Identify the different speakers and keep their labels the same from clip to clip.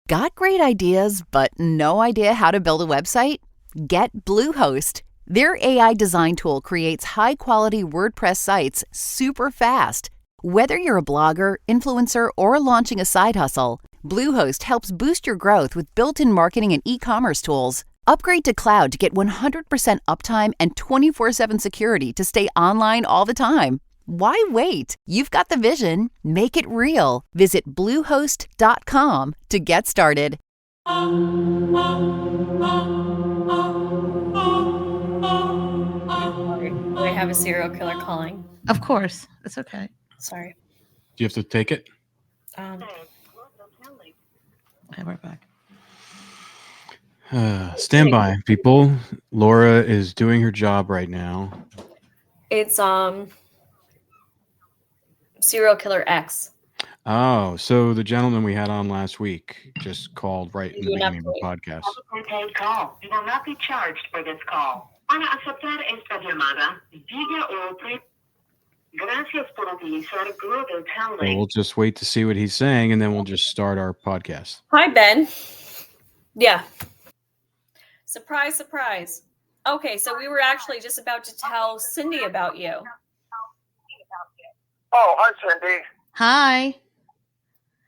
Speaker 1: Got great ideas, but no idea how to build a website? Get Bluehost. Their AI design tool creates high-quality WordPress sites super fast. Whether you're a blogger, influencer, or launching a side hustle, Bluehost helps boost your growth with built-in marketing and e-commerce tools. Upgrade to cloud to get 100% uptime and 24/7 security to stay online all the time. Why wait? You've got the vision. Make it real. Visit Bluehost.com to get started.
Speaker 2: I have a serial killer calling.
Speaker 3: Of course. It's okay.
Speaker 2: Sorry.
Speaker 4: Do you have to take it?
Speaker 3: Okay, we're back.
Speaker 4: Stand by, people. Laura is doing her job right now.
Speaker 2: It's serial killer X.
Speaker 4: Oh, so the gentleman we had on last week just called right in the beginning of the podcast.
Speaker 5: Call. You will not be charged for this call. Para aceptar esta llamada, diga o pre... Gracias por utilizar Google
Speaker 4: So
Speaker 5: Calendar.
Speaker 4: we'll just wait to see what he's saying, and then we'll just start our podcast.
Speaker 2: Hi, Ben. Yeah. Surprise, surprise. Okay, so we were actually just about to tell Cindy about you.
Speaker 6: Oh, hi, Cindy.
Speaker 3: Hi.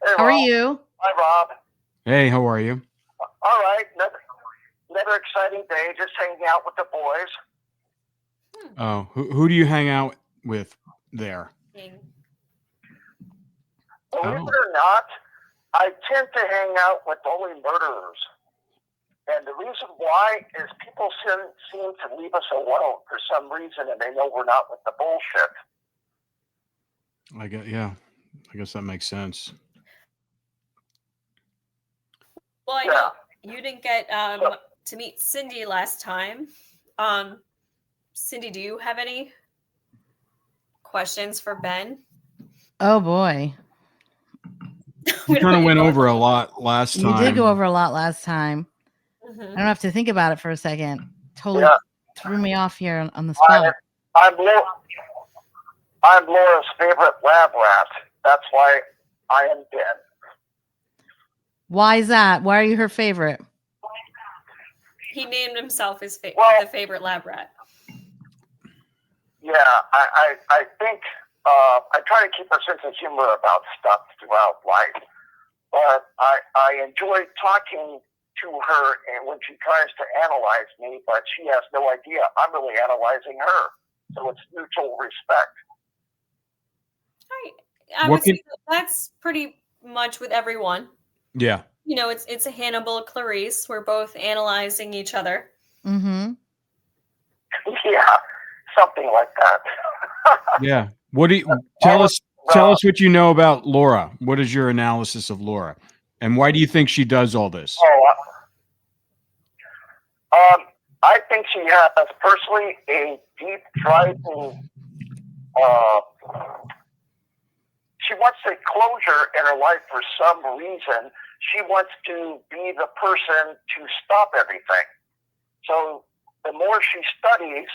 Speaker 6: Hey,
Speaker 3: How are
Speaker 6: Rob.
Speaker 3: you?
Speaker 6: Hi, Rob.
Speaker 4: Hey, how are you?
Speaker 6: All right. Another exciting day, just hanging out with the boys.
Speaker 4: Oh, who do you hang out with there?
Speaker 6: Believe
Speaker 4: Oh.
Speaker 6: it or not, I tend to hang out with only murderers. And the reason why is people seem to leave us alone for some reason, and they know we're not with the bullshit.
Speaker 4: I guess that makes sense.
Speaker 2: Well, I know you didn't get to meet Cindy last time. Cindy, do you have any questions for Ben?
Speaker 3: Oh boy.
Speaker 4: We kind of went over a lot last time.
Speaker 3: You did go over a lot last time.
Speaker 2: Mm-hmm.
Speaker 3: I don't have to think about it for a second. Totally threw me off here on the spot.
Speaker 6: I'm Laura's favorite lab rat. That's why I am Ben.
Speaker 3: Why is that? Why are you her favorite?
Speaker 2: He named himself his the favorite lab rat.
Speaker 6: Yeah, I think I try to keep a sense of humor about stuff throughout life, but I enjoy talking to her and when she tries to analyze me, but she has no idea I'm really analyzing her. So it's mutual respect.
Speaker 2: I would say that's pretty much with everyone.
Speaker 4: Yeah.
Speaker 2: You know, it's a Hannibal Clarice. We're both analyzing each other.
Speaker 3: Mm-hmm.
Speaker 6: Yeah, something like that.
Speaker 4: Yeah. What do you tell us what you know about Laura? What is your analysis of Laura? And why do you think she does all this?
Speaker 6: I think she has personally a deep driving she wants a closure in her life for some reason. She wants to be the person to stop everything. So the more she studies,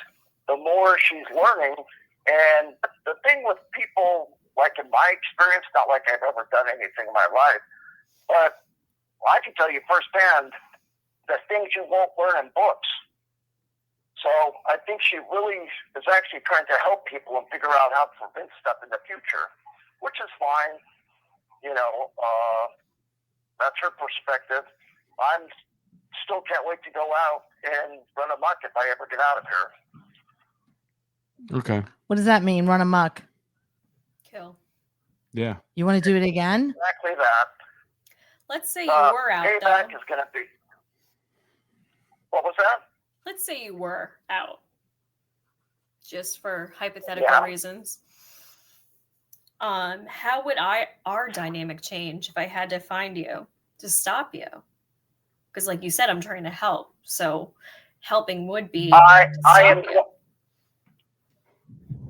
Speaker 6: the more she's learning. And the thing with people, like in my experience, not like I've ever done anything in my life, but I can tell you firsthand the things you won't learn in books. So I think she really is actually trying to help people and figure out how to prevent stuff in the future, which is fine. You know, that's her perspective. I'm still can't wait to go out and run amok if I ever get out of here.
Speaker 4: Okay.
Speaker 3: What does that mean? Run amok?
Speaker 2: Kill.
Speaker 4: Yeah.
Speaker 3: You want to do it again?
Speaker 6: Exactly that.
Speaker 2: Let's say you were out,
Speaker 6: payback
Speaker 2: though.
Speaker 6: is going to be... What was that?
Speaker 2: Let's say you were out. Just for hypothetical reasons. How would our dynamic change if I had to find you to stop you? Because like you said, I'm trying to help. So helping would be
Speaker 6: I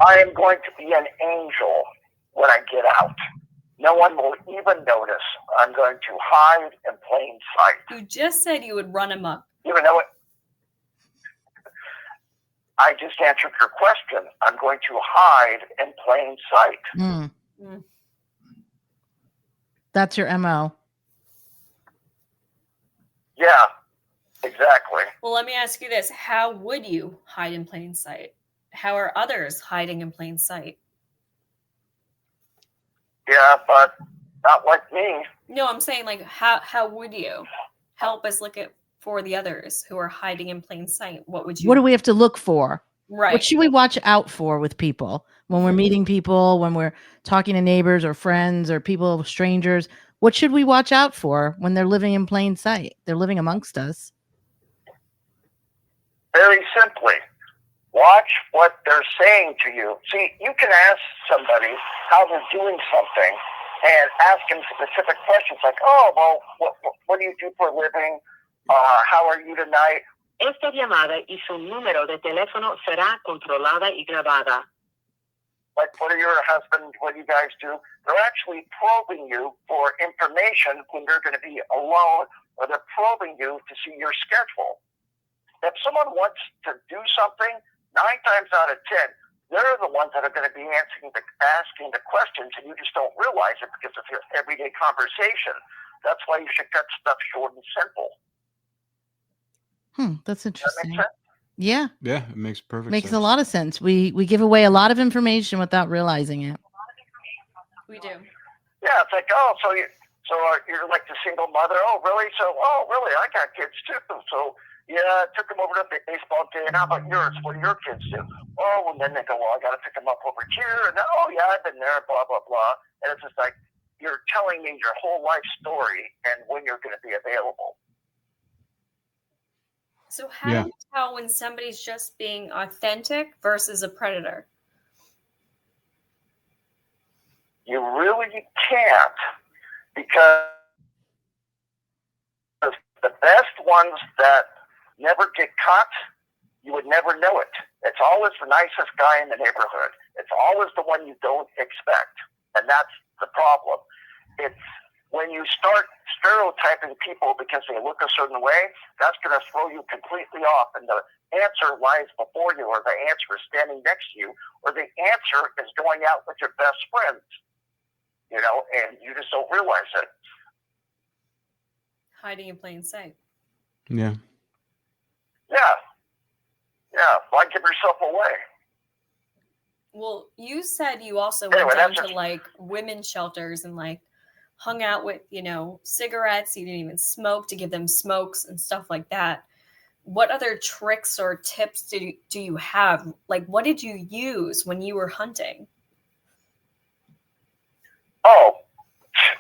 Speaker 6: am going to be an angel when I get out. No one will even notice. I'm going to hide in plain sight.
Speaker 2: You just said you would run amok.
Speaker 6: Even though I just answered your question. I'm going to hide in plain sight.
Speaker 3: That's your MO.
Speaker 2: Well, let me ask you this. How would you hide in plain sight? How are others hiding in plain sight?
Speaker 6: Yeah, but not like me.
Speaker 2: No, I'm saying like how would you help us look at for the others who are hiding in plain sight? What would you
Speaker 3: What do we have to look for?
Speaker 2: right?
Speaker 3: What should we watch out for with people when we're meeting people, when we're talking to neighbors or friends or people, strangers? What should we watch out for when they're living in plain sight? They're living amongst us.
Speaker 6: Very simply, watch what they're saying to you. See, you can ask somebody how they're doing something and ask them specific questions like, oh, well, what do you do for a living? How are you tonight?
Speaker 5: Esta llamada y su número de teléfono será controlada y grabada.
Speaker 6: Like, what are your husband? What do you guys do? They're actually probing you for information when they're going to be alone, or they're probing you to see your schedule. If someone wants to do something, 9 times out of 10, they're the ones that are going to be asking the questions, and you just don't realize it because of your everyday conversation. That's why you should cut stuff short and simple.
Speaker 3: That's interesting.
Speaker 6: Does that make sense?
Speaker 3: Yeah.
Speaker 4: Yeah, it makes perfect
Speaker 3: Makes
Speaker 4: sense.
Speaker 3: a lot of sense. We give away a lot of information without realizing it.
Speaker 2: We do.
Speaker 6: Yeah, it's like, oh, so you're like the single mother. Oh, really? Oh, really? I got kids too. So, yeah, I took them over to the baseball game. How about yours? What do your kids do? Oh, and then they go, well, I got to pick them up over here. And then, oh, yeah, I've been there, blah, blah, blah. And it's just like, you're telling me your whole life story and when you're going to be available.
Speaker 2: So how do you tell when somebody's just being authentic versus a predator?
Speaker 6: You really can't, because the best ones that never get caught, you would never know it. It's always the nicest guy in the neighborhood. It's always the one you don't expect. And that's the problem. It's when you start stereotyping people because they look a certain way, that's going to throw you completely off. And the answer lies before you, or the answer is standing next to you, or the answer is going out with your best friends. You know, and you just don't realize it.
Speaker 2: Hiding in plain sight.
Speaker 4: Yeah.
Speaker 6: Yeah. Why give yourself away?
Speaker 2: Well, you said you also
Speaker 6: Anyway,
Speaker 2: went down
Speaker 6: that's
Speaker 2: to
Speaker 6: just-
Speaker 2: like women's shelters and like hung out with, cigarettes. You didn't even smoke, to give them smokes and stuff like that. What other tricks or tips do you have? Like, what did you use when you were hunting?
Speaker 6: Oh,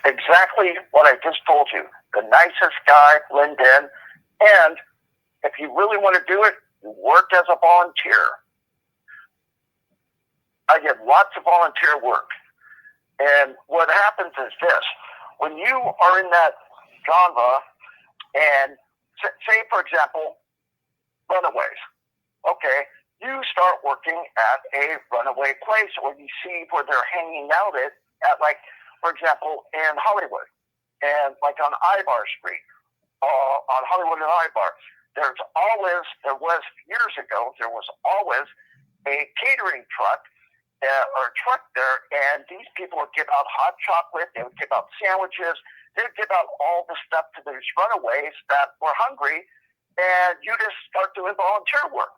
Speaker 6: exactly what I just told you. The nicest guy, blend in. And if you really want to do it, you work as a volunteer. I did lots of volunteer work. And what happens is this. When you are in that genre, and say, for example, runaways. Okay, you start working at a runaway place, or you see where they're hanging out at like, for example, in Hollywood, and like on Ibar Street, on Hollywood and Ibar, there was years ago, there was always a catering truck or truck there, and these people would give out hot chocolate, they would give out sandwiches, they would give out all the stuff to these runaways that were hungry, and you just start doing volunteer work.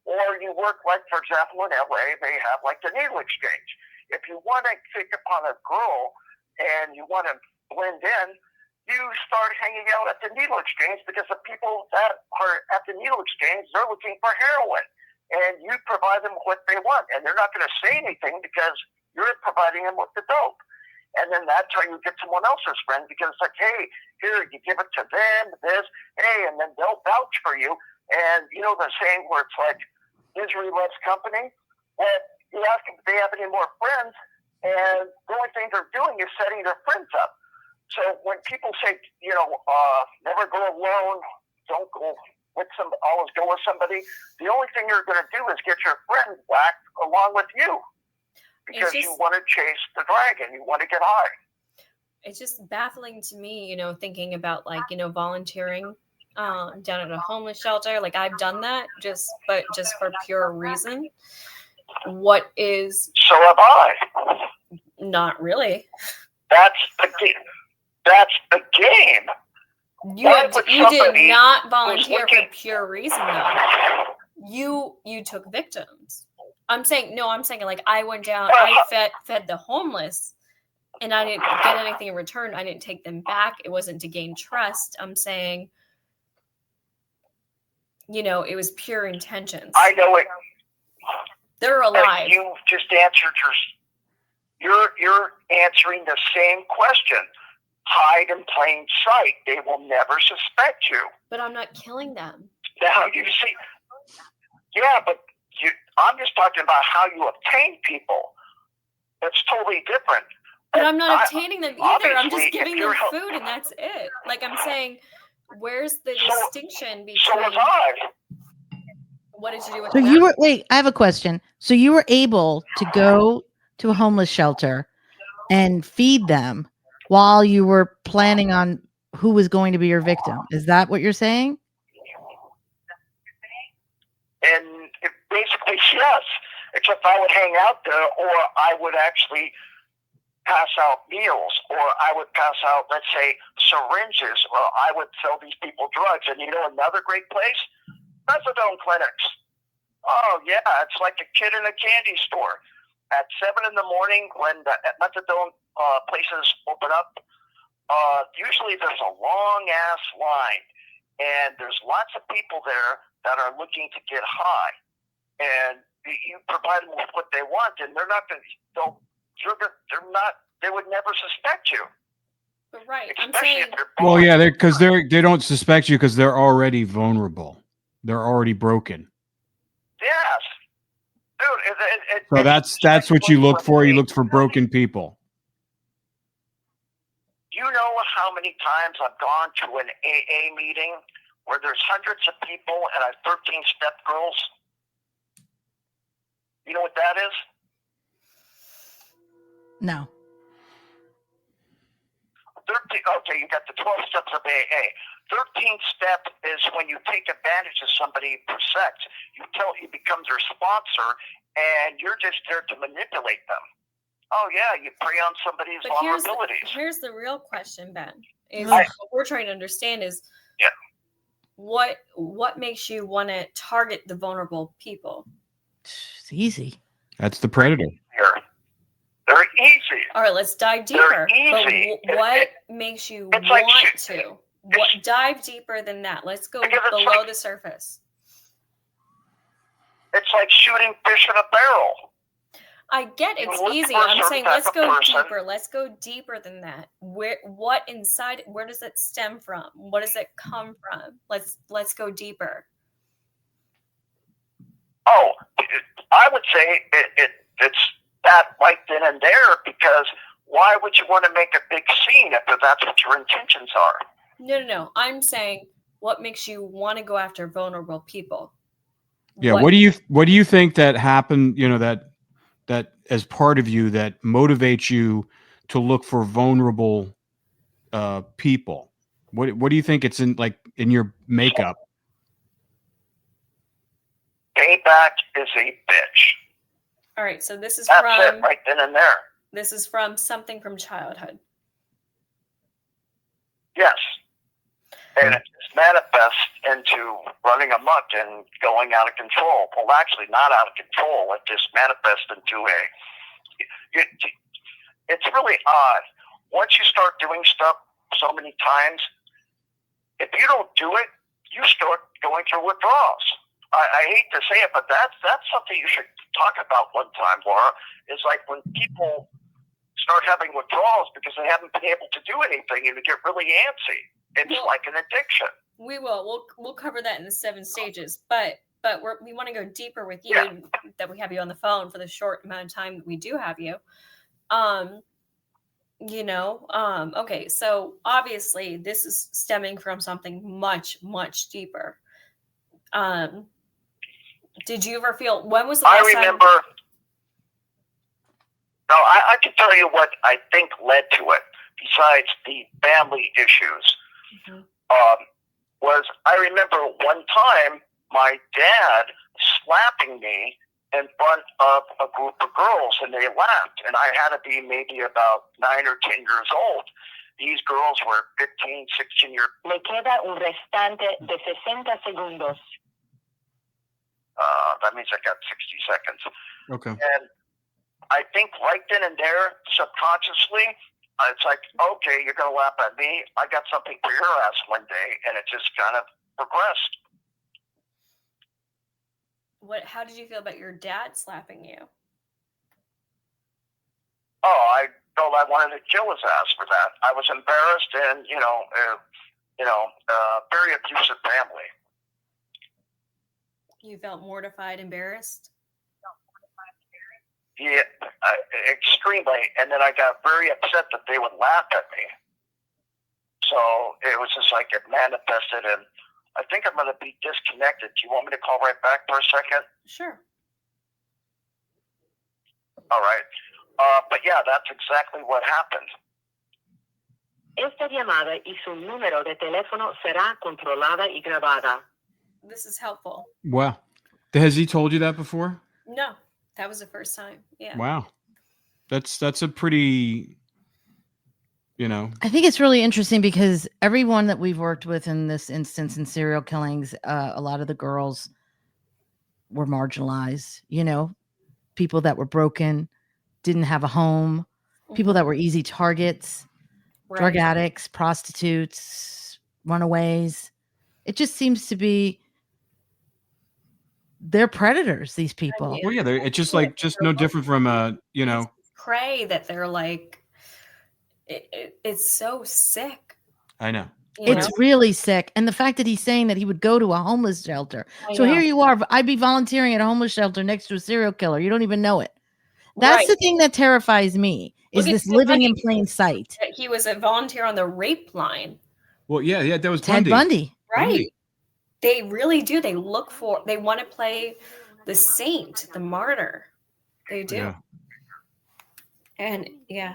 Speaker 6: Or you work, like, for example, in LA, they have like the needle exchange. If you want to pick upon a girl and you want to blend in, you start hanging out at the needle exchange, because the people that are at the needle exchange, they're looking for heroin. And you provide them what they want. And they're not going to say anything because you're providing them with the dope. And then that's how you get someone else's friend, because it's like, hey, here, you give it to them, this, hey, and then they'll vouch for you. And you know the saying where it's like, misery loves company? Well, you ask them if they have any more friends, and the only thing they're doing is setting their friends up. So when people say, never go alone, don't go with always go with somebody, the only thing you're going to do is get your friend back along with you, because you want to chase the dragon, you want to get high.
Speaker 2: It's just baffling to me, thinking about like, volunteering down at a homeless shelter. Like, I've done that but just for pure reason. What is...
Speaker 6: So have I.
Speaker 2: Not really.
Speaker 6: That's the game. That's the game.
Speaker 2: You did not volunteer for pure reason, though. You took victims. I'm saying like I went down, I fed the homeless, and I didn't get anything in return. I didn't take them back. It wasn't to gain trust. I'm saying, it was pure intentions.
Speaker 6: I know it.
Speaker 2: They're alive.
Speaker 6: You just answered you're answering the same question. Hide in plain sight. They will never suspect you.
Speaker 2: But I'm not killing them.
Speaker 6: Now you see, yeah, but I'm just talking about how you obtain people. That's totally different.
Speaker 2: But I'm not obtaining them either. I'm just giving them food, and that's it. Like I'm saying, where's the distinction between?
Speaker 6: So was I.
Speaker 2: What did you do with
Speaker 3: So you were wait, I have a question. So you were able to go to a homeless shelter and feed them while you were planning on who was going to be your victim. Is that what you're saying?
Speaker 6: And basically, yes. Except I would hang out there, or I would actually pass out meals, or I would pass out, let's say, syringes, or I would sell these people drugs. And another great place? Methadone clinics. Oh, yeah, it's like a kid in a candy store. At 7 in the morning, when the methadone places open up, usually there's a long-ass line, and there's lots of people there that are looking to get high. And you provide them with what they want, and they're not going to, they would never suspect you.
Speaker 2: But right,
Speaker 6: Especially
Speaker 2: I'm saying.
Speaker 6: If they're
Speaker 4: Well, yeah, they don't suspect you because they're already vulnerable. They're already broken.
Speaker 6: Yes. Dude,
Speaker 4: So that's what you look for. You look for broken people.
Speaker 6: You know how many times I've gone to an AA meeting where there's hundreds of people and I have 13 step girls? You know what that is?
Speaker 3: No.
Speaker 6: 13. Okay, you got the 12 steps of AA. 13th step is when you take advantage of somebody for sex. You become their sponsor, and you're just there to manipulate them. Oh yeah, you prey on somebody's vulnerabilities.
Speaker 2: Here's the real question, Ben. What we're trying to understand is what makes you want to target the vulnerable people?
Speaker 3: It's easy.
Speaker 4: That's the predator.
Speaker 6: They're easy.
Speaker 2: All right, let's dive deeper.
Speaker 6: They're easy.
Speaker 2: But what makes you want to? Dive deeper than that. Let's go below the surface.
Speaker 6: It's like shooting fish in a barrel.
Speaker 2: I get it's easy. I'm saying let's go deeper. Let's go deeper than that. Where does it stem from? What does it come from? Let's go deeper.
Speaker 6: Oh, I would say it's that right then and there, because why would you want to make a big scene if that's what your intentions are?
Speaker 2: No. I'm saying what makes you want to go after vulnerable people?
Speaker 4: Yeah. What do you think that happened? That as part of you that motivates you to look for vulnerable people? What do you think it's in your makeup?
Speaker 6: Payback is a bitch.
Speaker 2: All right, so this is
Speaker 6: That's
Speaker 2: from
Speaker 6: it right then and there.
Speaker 2: This is from something from childhood.
Speaker 6: Yes. And it manifests into running amok and going out of control. Well, actually, not out of control. It just manifests into it's really odd. Once you start doing stuff so many times, if you don't do it, you start going through withdrawals. I hate to say it, but that's something you should talk about one time, Laura. Is like when people start having withdrawals because they haven't been able to do anything and they get really antsy. It's like an addiction.
Speaker 2: We will. We'll cover that in the 7 stages, but we want to go deeper with you that we have you on the phone for the short amount of time that we do have you. Okay, so obviously this is stemming from something much, much deeper. Did you ever feel, when was the last time?
Speaker 6: I remember, I can tell you what I think led to it, besides the family issues.
Speaker 2: Mm-hmm.
Speaker 6: Was I remember one time my dad slapping me in front of a group of girls, and they laughed, and I had to be maybe about 9 or 10 years old, these girls were 15, 16 years.
Speaker 5: Le queda un restante de 60 segundos.
Speaker 6: That means I got 60 seconds.
Speaker 4: Okay.
Speaker 6: And I think right then and there, subconsciously, it's like, okay, you're going to laugh at me. I got something for your ass one day. And it just kind of progressed.
Speaker 2: How did you feel about your dad slapping you?
Speaker 6: Oh, I felt I wanted to kill his ass for that. I was embarrassed and, very abusive family.
Speaker 2: You felt mortified, embarrassed?
Speaker 6: Yeah, extremely. And then I got very upset that they would laugh at me. So it was just like it manifested, and I think I'm going to be disconnected. Do you want me to call right back for a second?
Speaker 2: Sure.
Speaker 6: All right. But yeah, that's exactly what happened.
Speaker 5: Esta llamada y su número de teléfono será controlada y grabada.
Speaker 2: This is helpful.
Speaker 4: Wow. Has he told you that before?
Speaker 2: No, that was the first time. Yeah.
Speaker 4: Wow. That's a pretty,
Speaker 3: I think it's really interesting because everyone that we've worked with in this instance in serial killings, a lot of the girls were marginalized, people that were broken, didn't have a home, people that were easy targets, drug addicts, prostitutes, runaways. It just seems to be they're predators, these people.
Speaker 4: Well, yeah, it's just no different from
Speaker 2: prey that they're like. It's so sick.
Speaker 4: I know.
Speaker 3: It's really sick. And the fact that he's saying that he would go to a homeless shelter. So here you are. I'd be volunteering at a homeless shelter next to a serial killer. You don't even know it. That's the thing that terrifies me is this living in plain sight.
Speaker 2: He was a volunteer on the rape line.
Speaker 4: Well, yeah, that was
Speaker 3: Ted Bundy.
Speaker 2: Right.
Speaker 4: Bundy.
Speaker 2: They really do. They want to play the saint, the martyr. They do.
Speaker 4: Yeah.
Speaker 2: And yeah.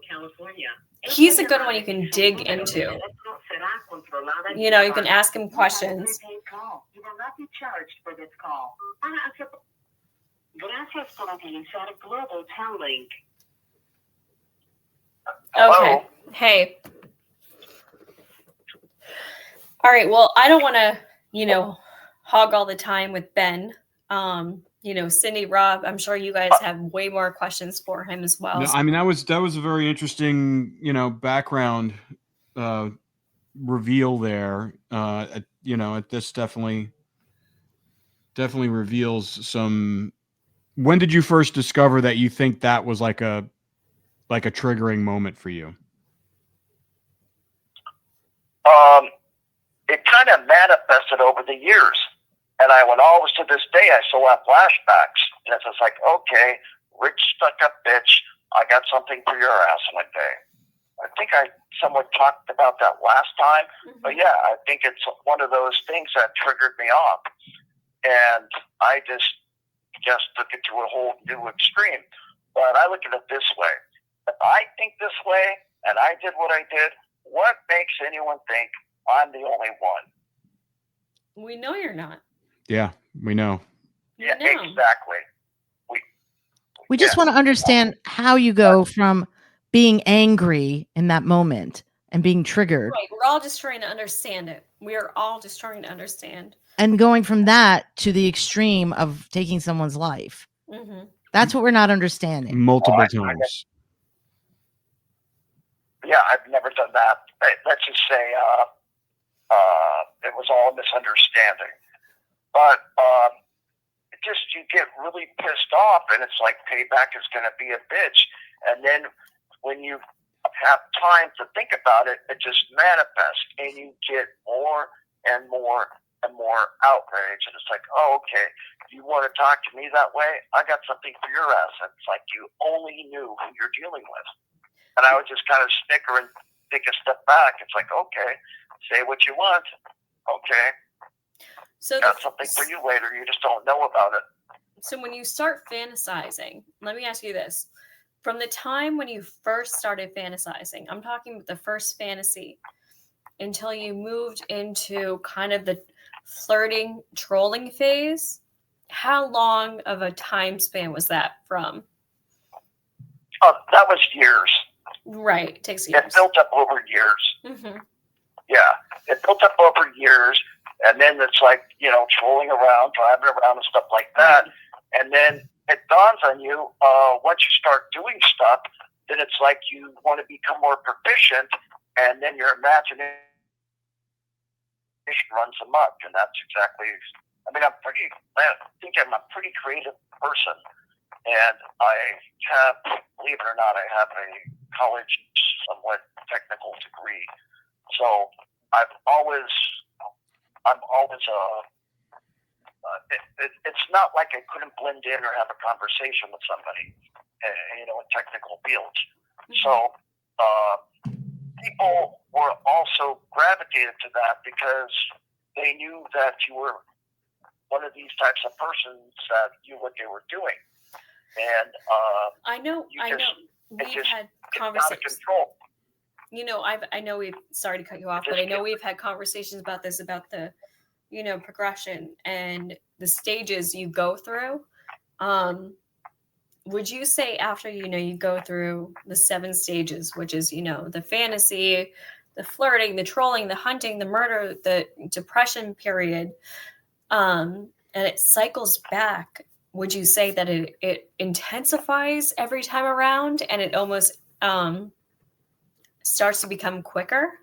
Speaker 5: California.
Speaker 2: He's a good one you can dig into. You can ask him questions.
Speaker 5: You will not be charged for this call. Gracias por utilizar Global Tel Link.
Speaker 2: Okay. Hey. All right. Well, I don't want to, hog all the time with Ben. Cindy, Rob, I'm sure you guys have way more questions for him as well.
Speaker 4: No, I mean, that was a very interesting, background reveal there. This definitely reveals some. When did you first discover that you think that was like a triggering moment for you?
Speaker 6: It kind of manifested over the years. And I went always to this day, I still have flashbacks. And it's just like, okay, rich stuck-up bitch, I got something for your ass one day. I think I somewhat talked about that last time. But yeah, I think it's one of those things that triggered me off. And I just took it to a whole new extreme. But I look at it this way. If I think this way, and I did what I did, what makes anyone think I'm the only one?
Speaker 2: We know you're not.
Speaker 4: Yeah, we know.
Speaker 6: Yeah, exactly.
Speaker 3: We just want to understand how you go from being angry in that moment and being triggered.
Speaker 2: Right. We're all just trying to understand it. We're all just trying to understand.
Speaker 3: And going from that to the extreme of taking someone's life.
Speaker 2: Mm-hmm.
Speaker 3: That's what we're not understanding.
Speaker 4: Multiple times.
Speaker 6: Yeah, I've never done that. Let's just say it was all a misunderstanding. But you get really pissed off, and it's like payback is going to be a bitch. And then when you have time to think about it, it just manifests, and you get more and more and more outrage. And it's like, oh, okay, you want to talk to me that way? I got something for your ass. And it's like you only knew who you're dealing with. And I would just kind of snicker and take a step back. It's like, okay, say what you want. Okay.
Speaker 2: So
Speaker 6: got something for you later. You just don't know about it.
Speaker 2: So when you start fantasizing, let me ask you this. From the time when you first started fantasizing, I'm talking about the first fantasy, until you moved into kind of the flirting, trolling phase, how long of a time span was that from?
Speaker 6: Oh, that was years.
Speaker 2: Right. It takes
Speaker 6: It
Speaker 2: years.
Speaker 6: built up over years.
Speaker 2: Mm-hmm.
Speaker 6: Yeah, it built up over years, and then it's like, trolling around, driving around and stuff like that. And then it dawns on you, once you start doing stuff, then it's like you want to become more proficient, and then your imagination runs amok. And that's exactly, I think I'm a pretty creative person. And I have, believe it or not, I have a college somewhat technical degree. So I'm always it's not like I couldn't blend in or have a conversation with somebody, in technical fields.
Speaker 2: Mm-hmm.
Speaker 6: So people were also gravitated to that because they knew that you were one of these types of persons that knew what they were doing. And
Speaker 2: I know we've had conversations.
Speaker 6: Control.
Speaker 2: I know we've, sorry to cut you off, but I know we've had conversations about this, about the, progression and the stages you go through. Would you say after, you go through the 7 stages, which is, the fantasy, the flirting, the trolling, the hunting, the murder, the depression period, and it cycles back, would you say that it intensifies every time around and it almost starts to become quicker?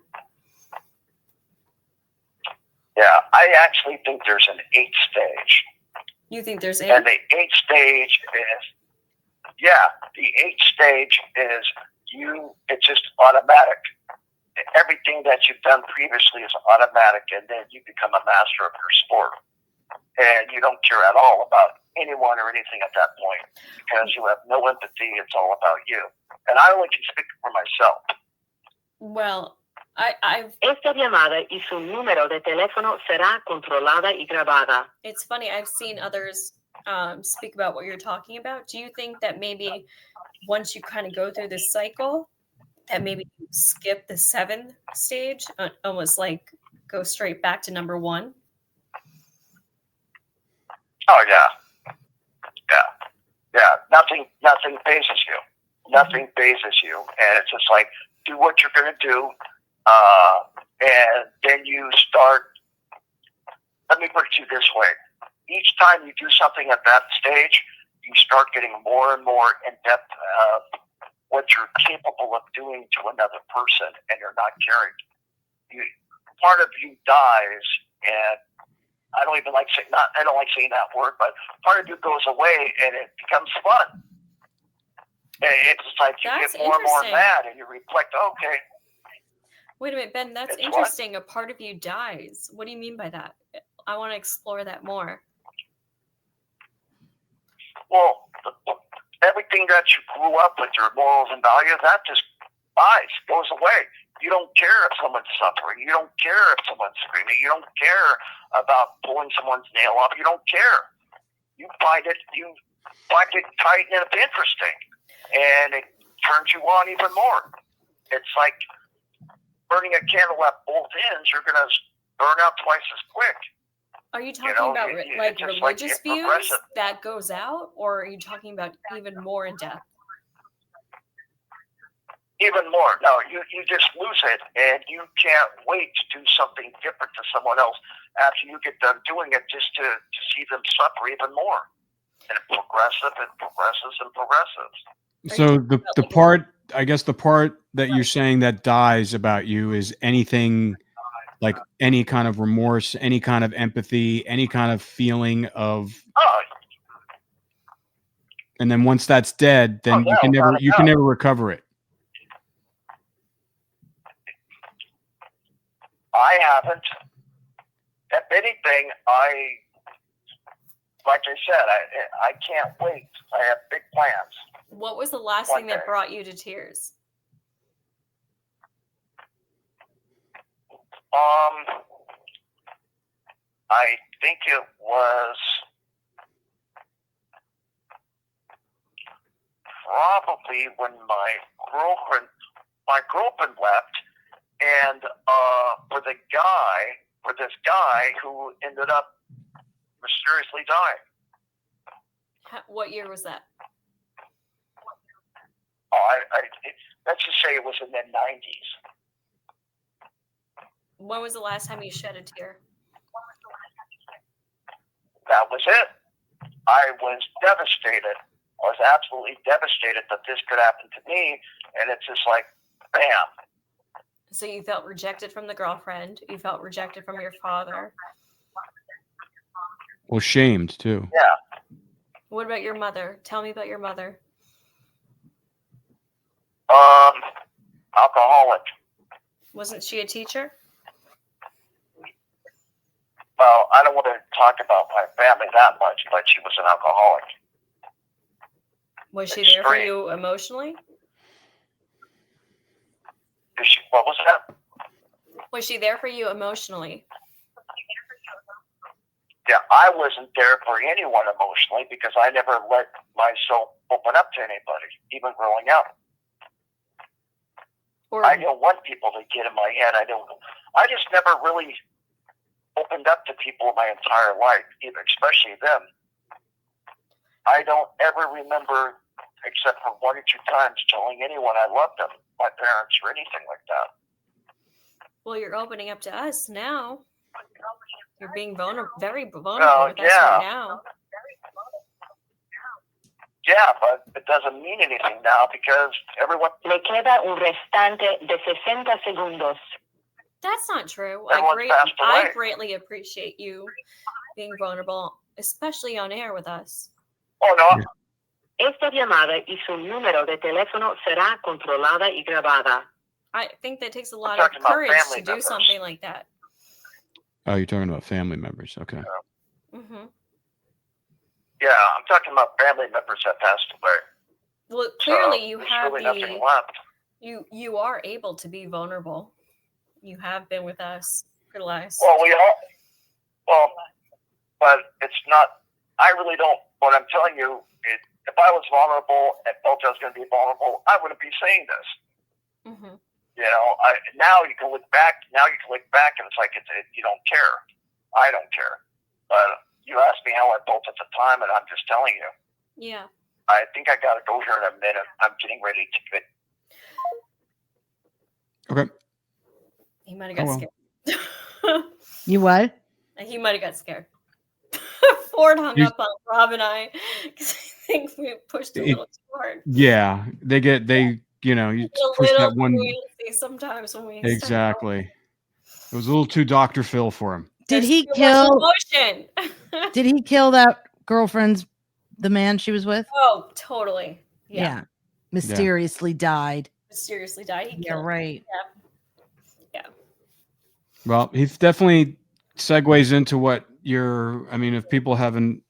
Speaker 6: Yeah, I actually think there's an 8th stage.
Speaker 2: You think there's 8?
Speaker 6: And the 8th stage is, the 8th stage is it's just automatic. Everything that you've done previously is automatic, and then you become a master of your sport. And you don't care at all about anyone or anything at that point because you have no empathy. It's all about you. And I only can speak for myself.
Speaker 2: Well, I've...
Speaker 5: Esta llamada y su número de teléfono será controlada y grabada.
Speaker 2: It's funny. I've seen others speak about what you're talking about. Do you think that maybe once you kind of go through this cycle, that maybe you skip the 7th stage, almost like go straight back to number 1?
Speaker 6: Oh yeah. Nothing phases you. Nothing phases you, and it's just like do what you're going to do, and then you start. Let me put it to you this way: each time you do something at that stage, you start getting more and more in depth of what you're capable of doing to another person, and you're not caring. Part of you dies, and I don't like saying that word, but part of you goes away and it becomes fun. And it's like you
Speaker 2: That's
Speaker 6: get more and more mad and you reflect, okay.
Speaker 2: Wait a minute, Ben, that's interesting. What? A part of you dies. What do you mean by that? I want to explore that more.
Speaker 6: Well, everything that you grew up with, your morals and values, that just dies, goes away. You don't care if someone's suffering. You don't care if someone's screaming. You don't care about pulling someone's nail off. You don't care. You find it tight and it's interesting, and it turns you on even more. It's like burning a candle at both ends. You're going to burn out twice as quick.
Speaker 2: Are you talking about religious views that goes out, or are you talking about even more in depth?
Speaker 6: Even more. No, you just lose it, and you can't wait to do something different to someone else after you get done doing it, just to see them suffer even more. And it progresses and progresses and progresses.
Speaker 4: So the part, I guess the part that you're saying that dies about you is anything like any kind of remorse, any kind of empathy, any kind of feeling of. And then once that's dead, then you can never recover it.
Speaker 6: I haven't. If anything, like I said, I can't wait. I have big plans.
Speaker 2: What was the last thing that brought you to tears?
Speaker 6: I think it was probably when my girlfriend left, and for this guy who ended up mysteriously dying.
Speaker 2: What year was that?
Speaker 6: Let's just say it was in the 90s.
Speaker 2: When was the last time you shed a tear?
Speaker 6: That was it. I was devastated. I was absolutely devastated that this could happen to me. And it's just like, bam.
Speaker 2: So you felt rejected from the girlfriend. You felt rejected from your father.
Speaker 4: Well, shamed too.
Speaker 6: Yeah.
Speaker 2: What about your mother? Tell me about your mother.
Speaker 6: Alcoholic.
Speaker 2: Wasn't she a teacher?
Speaker 6: Well, I don't want to talk about my family that much, but she was an alcoholic.
Speaker 2: Was she there for you emotionally?
Speaker 6: What was that?
Speaker 2: Was she there for you emotionally?
Speaker 6: Yeah, I wasn't there for anyone emotionally because I never let myself open up to anybody, even growing up.
Speaker 2: Or
Speaker 6: I don't want people to get in my head. I just never really opened up to people my entire life, even especially them. I don't ever remember, except for 1 or 2 times, telling anyone I loved them, my parents or anything like that.
Speaker 2: well, you're opening up to us now. You're being very vulnerable with us right now.
Speaker 6: Yeah, but it doesn't mean anything now because everyone...
Speaker 5: Le queda un restante de 60 segundos.
Speaker 2: That's not true.
Speaker 6: Everyone's passed away.
Speaker 2: I greatly appreciate you being vulnerable, especially on air with us.
Speaker 6: Oh, no.
Speaker 5: Esta llamada y su número de teléfono será controlada y grabada.
Speaker 2: I think that takes a lot
Speaker 6: talking
Speaker 2: of
Speaker 6: about
Speaker 2: courage
Speaker 6: family
Speaker 2: to do
Speaker 6: members.
Speaker 2: something like that.
Speaker 4: Oh, you're talking about family members. Okay.
Speaker 2: Mm-hmm.
Speaker 6: Yeah, I'm talking about family members that passed away.
Speaker 2: Well, clearly you
Speaker 6: there's
Speaker 2: have
Speaker 6: really nothing left.
Speaker 2: you are able to be vulnerable. You have been with us for the last.
Speaker 6: But it's not. I really don't. What I'm telling you, if I was vulnerable and felt I was going to be vulnerable, I wouldn't be saying this.
Speaker 2: Mm-hmm.
Speaker 6: You know, now you can look back. Now you can look back, and it's like you don't care. I don't care. But you asked me how I felt at the time, and I'm just telling you.
Speaker 2: Yeah.
Speaker 6: I think I got to go here in a minute. I'm getting ready to get.
Speaker 4: Okay.
Speaker 2: He might have got scared.
Speaker 3: You what?
Speaker 2: He might have got scared. Ford hung up on Rob and I because I think we pushed a little too hard.
Speaker 4: Yeah, you push that one.
Speaker 2: Sometimes when we
Speaker 4: Exactly. It was a little too Dr. Phil for him.
Speaker 3: Did he kill?
Speaker 2: Emotion.
Speaker 3: Did he kill that the man she was with?
Speaker 2: Oh, totally.
Speaker 3: Yeah. Mysteriously died.
Speaker 2: Mysteriously died. He
Speaker 3: Yeah,
Speaker 2: killed
Speaker 3: right.
Speaker 2: Yeah.
Speaker 4: Well, he definitely segues into what if people haven't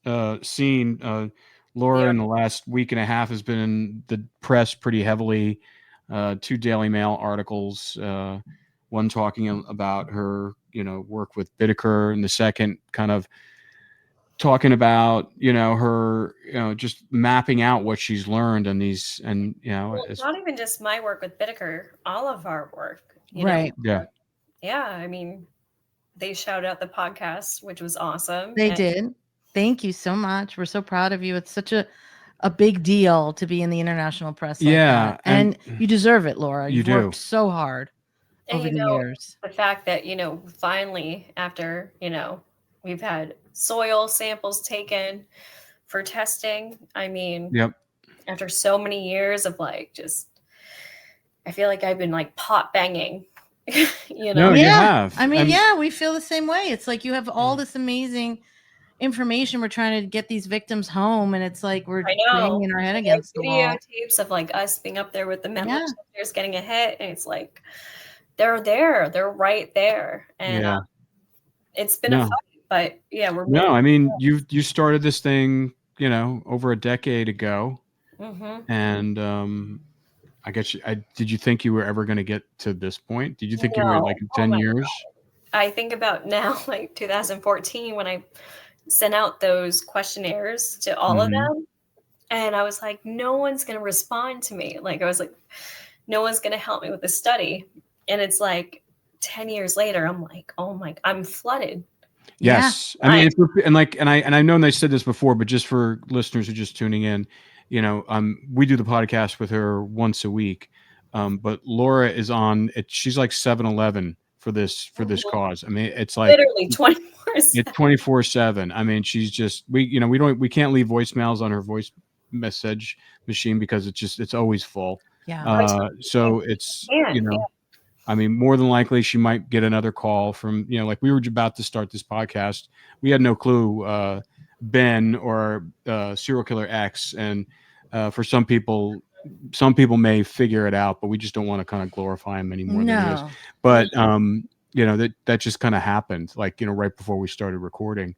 Speaker 4: seen, Laura in the last week and a half has been in the press pretty heavily. 2 Daily Mail articles, one talking about her, work with Bittaker, and the second kind of talking about, her, just mapping out what she's learned and these, and,
Speaker 2: it's not even just my work with Bittaker, all of our work.
Speaker 3: Right.
Speaker 4: Yeah.
Speaker 2: Yeah. I mean, they shouted out the podcast, which was awesome.
Speaker 3: They did. Thank you so much. We're so proud of you. It's such a big deal to be in the international press like that. And you deserve it, Laura. You've worked so hard over the years.
Speaker 2: The fact that, finally, after, we've had soil samples taken for testing. I mean, after so many years of I feel like I've been pot banging.
Speaker 4: No, you have.
Speaker 3: I mean, we feel the same way. It's like you have all this amazing information. We're trying to get these victims home, and it's like we're banging our head against the wall.
Speaker 2: Videotapes of us being up there with the medical detectors getting a hit, and it's like they're there, they're right there, and it's been a fight. But we're
Speaker 4: I mean, you started this thing, over a decade ago, and I guess did you think you were ever going to get to this point? Did you think you were 10 years?
Speaker 2: God. I think about now, 2014, when I sent out those questionnaires to all of them, and I was like, no one's going to respond to me. I was like, no one's going to help me with the study. And it's 10 years later, I'm like, oh my, I'm flooded.
Speaker 4: Yes. I mean, and I know they said this before, but just for listeners who are just tuning in, we do the podcast with her once a week. But Laura is on it. She's like 7-Eleven for this cause. I mean, it's like
Speaker 2: literally 24/7.
Speaker 4: it's 24/7. I mean, she's just, we can't leave voicemails on her voice message machine because it's always full.
Speaker 3: Yeah.
Speaker 4: So it's,
Speaker 2: Yeah.
Speaker 4: I mean, more than likely she might get another call from, like we were about to start this podcast. We had no clue, Ben or serial killer X. And for some people may figure it out, but we just don't want to kind of glorify him anymore than he is. But, that just kind of happened, like, right before we started recording.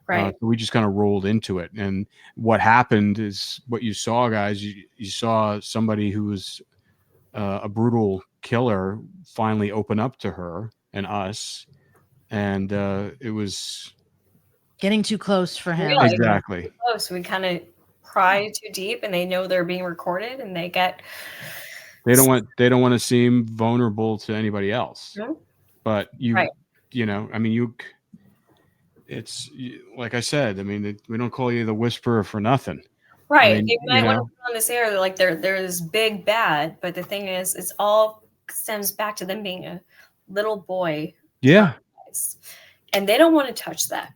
Speaker 2: Right.
Speaker 4: So we just kind of rolled into it. And what happened is what you saw, guys. You saw somebody who was a brutal killer finally open up to her and us. And it was
Speaker 3: getting too close for him.
Speaker 2: Realized
Speaker 4: exactly.
Speaker 2: Close. We kind of pry too deep, and they know they're being recorded, and they
Speaker 4: don't want to seem vulnerable to anybody else.
Speaker 2: Mm-hmm.
Speaker 4: But I mean, it's like I said, I mean, we don't call you the whisperer for nothing.
Speaker 2: Right.
Speaker 4: I mean,
Speaker 2: they might want to put on this air. They're like, they're this big bad, but the thing is, it's all stems back to them being a little boy.
Speaker 4: Yeah.
Speaker 2: And they don't want to touch that.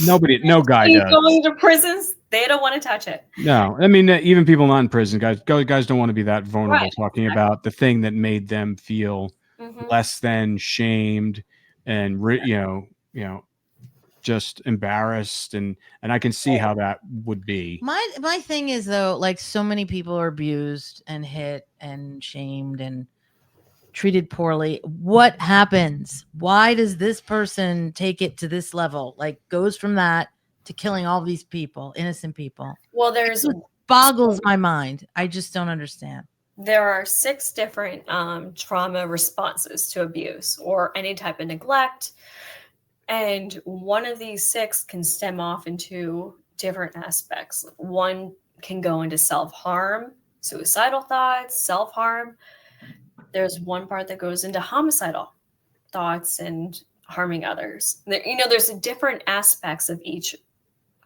Speaker 4: No guy does.
Speaker 2: Going to prisons, they don't want to touch it.
Speaker 4: No, I mean, even people not in prison, guys don't want to be that vulnerable,
Speaker 2: right.
Speaker 4: talking about the thing that made them feel less than, shamed, and just embarrassed, and I can see how that would be.
Speaker 3: My thing is, though, like, so many people are abused and hit and shamed and treated poorly. What happens? Why does this person take it to this level? Like, goes from that to killing all these people, innocent people?
Speaker 2: Well,
Speaker 3: it boggles my mind. I just don't understand.
Speaker 2: There are 6 different trauma responses to abuse or any type of neglect. And one of these 6 can stem off into different aspects. One can go into self-harm, suicidal thoughts, self-harm. There's one part that goes into homicidal thoughts and harming others. There's different aspects of each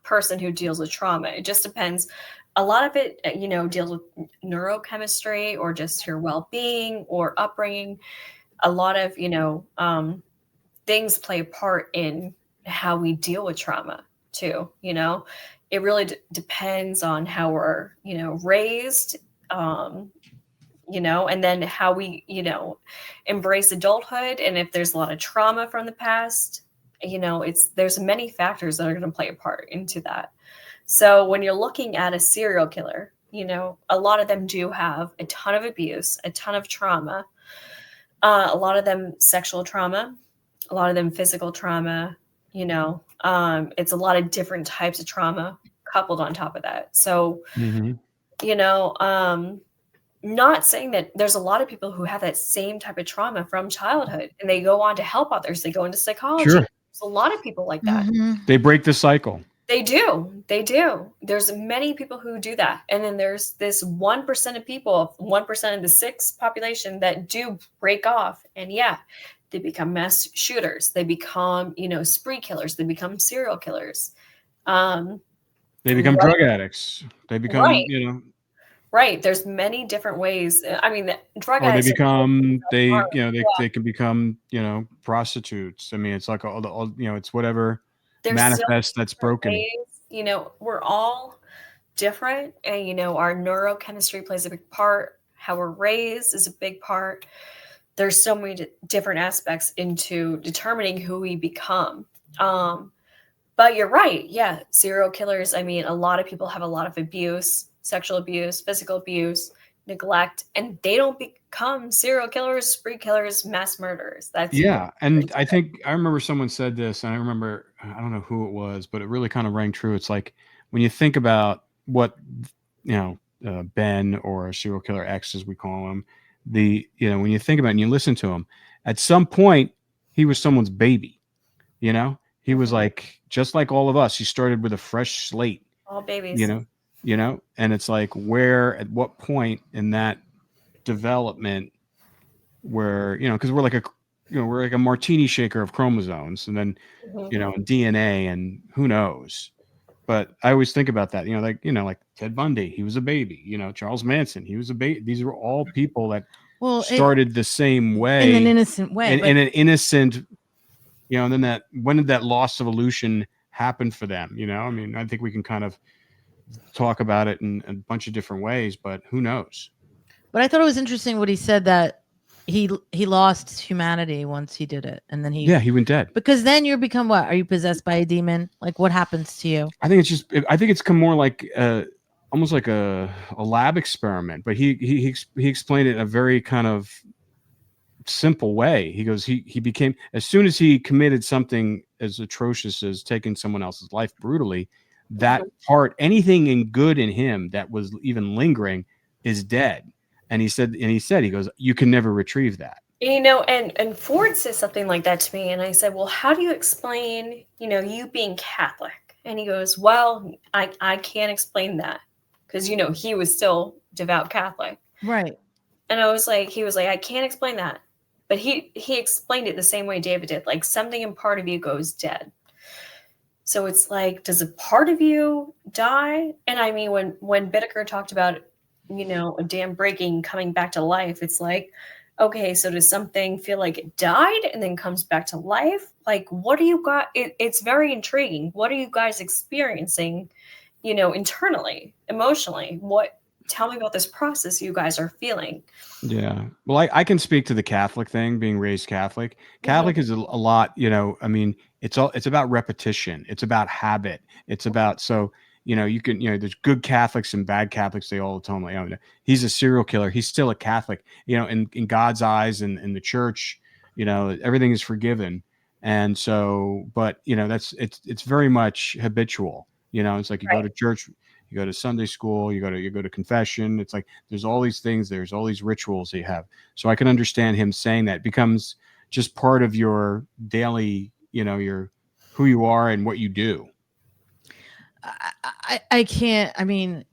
Speaker 2: person who deals with trauma. It just depends. A lot of it, deals with neurochemistry or just your well-being or upbringing. A lot of, things play a part in how we deal with trauma too. It really depends on how we're, raised, and then how we, embrace adulthood. And if there's a lot of trauma from the past, there's many factors that are going to play a part into that. So when you're looking at a serial killer, a lot of them do have a ton of abuse, a ton of trauma, a lot of them sexual trauma, a lot of them physical trauma, it's a lot of different types of trauma coupled on top of that. So, not saying that there's a lot of people who have that same type of trauma from childhood and they go on to help others. They go into psychology.
Speaker 4: Sure.
Speaker 2: There's a lot of people like that.
Speaker 4: They break the cycle.
Speaker 2: They do. There's many people who do that. And then there's this 1% of people, 1% of the 6 population that do break off. And they become mass shooters. They become, spree killers. They become serial killers.
Speaker 4: They become drug addicts. They become,
Speaker 2: Right. There's many different ways. I mean, drug
Speaker 4: addicts.
Speaker 2: They
Speaker 4: can become, prostitutes. I mean, it's like all it's whatever manifest that's broken.
Speaker 2: Ways, we're all different, and our neurochemistry plays a big part. How we're raised is a big part. There's so many different aspects into determining who we become. But you're right. Yeah. Serial killers. I mean, a lot of people have a lot of abuse, sexual abuse, physical abuse, neglect, and they don't become serial killers, spree killers, mass murderers.
Speaker 4: And I think I remember someone said this, and I don't know who it was, but it really kind of rang true. It's like when you think about what Ben, or serial killer X, as we call him, when you think about it and you listen to him, at some point he was someone's baby. He was like, just like all of us. He started with a fresh slate.
Speaker 2: All babies.
Speaker 4: And it's like, at what point in that development where, because we're like a martini shaker of chromosomes, and then, DNA, and who knows, But I always think about that, like Ted Bundy, he was a baby, Charles Manson, he was a baby. These are all people that started the same way,
Speaker 3: in an innocent way,
Speaker 4: in an innocent, and then when did that loss of illusion happen for them? I mean, I think we can kind of talk about it in a bunch of different ways, but who knows?
Speaker 3: But I thought it was interesting what he said, that he lost humanity once he did it, and then
Speaker 4: he went dead.
Speaker 3: Because then you become what? Are you possessed by a demon? Like, what happens to you?
Speaker 4: I think it's come more like almost like a lab experiment. But he explained it in a very kind of simple way. He goes, he became, as soon as he committed something as atrocious as taking someone else's life brutally, that part, anything in good in him that was even lingering, is dead. And he said, he goes, you can never retrieve that.
Speaker 2: And Ford said something like that to me, and I said, well, how do you explain, you being Catholic? And he goes, well, I can't explain that, because he was still devout Catholic,
Speaker 3: right?
Speaker 2: And he was like, I can't explain that, but he explained it the same way David did, like something in part of you goes dead. So it's like, does a part of you die? And I mean, when Bittaker talked about, a dam breaking, coming back to life, it's like, okay, so does something feel like it died and then comes back to life? Like, what do you got? It's very intriguing. What are you guys experiencing, internally, emotionally? Tell me about this process you guys are feeling.
Speaker 4: Yeah. Well, I can speak to the Catholic thing, being raised Catholic. Catholic is a lot, I mean, it's about repetition. It's about habit. It's about, you can, there's good Catholics and bad Catholics. They all tell me, he's a serial killer. He's still a Catholic, in God's eyes and in the church, everything is forgiven. And so, but it's very much habitual, it's like you go to church, you go to Sunday school, you go to confession. It's like, there's all these things, there's all these rituals you have. So I can understand him saying that. It becomes just part of your daily, your who you are and what you do.
Speaker 3: I can't, I mean,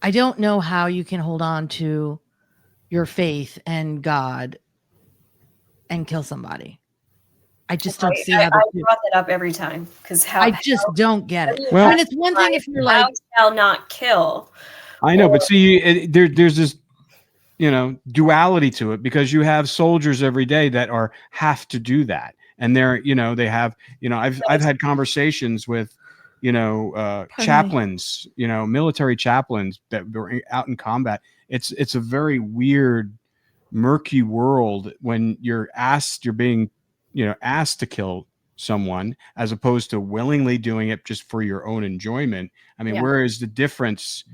Speaker 3: I don't know how you can hold on to your faith and God and kill somebody. I just don't see how.
Speaker 2: I brought that up every time, because
Speaker 3: I just don't get it.
Speaker 4: Well,
Speaker 3: I mean, it's one thing if you're like,
Speaker 2: thou shalt not kill.
Speaker 4: I know, but see, there's this, duality to it, because you have soldiers every day that have to do that, and they're, they have, I've had conversations with, chaplains, military chaplains that were out in combat. It's a very weird, murky world when you're being, asked to kill someone, as opposed to willingly doing it just for your own enjoyment. I mean, where is the difference,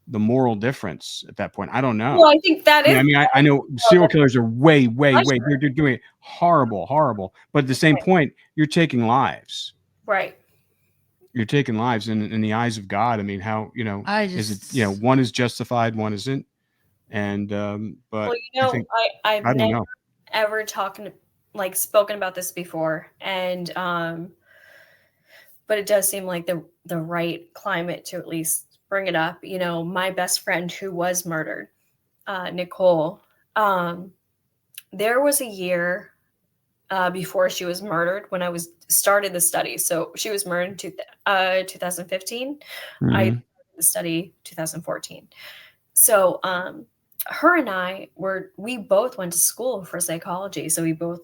Speaker 4: the moral difference at that point? I don't know.
Speaker 2: Well, I think that is.
Speaker 4: I mean, I know serial killers are way, they're doing it horrible. But at the same point, you're taking lives.
Speaker 2: Right.
Speaker 4: You're taking lives in the eyes of God. I mean, how, is it, one is justified, one isn't. And, but
Speaker 2: well, I've never ever spoken about this before. And, but it does seem like the right climate to at least bring it up. My best friend who was murdered, Nicole, there was a year before she was murdered when I started the study. So she was murdered in 2015. Mm-hmm. I started the study 2014. So her and I we both went to school for psychology. So we both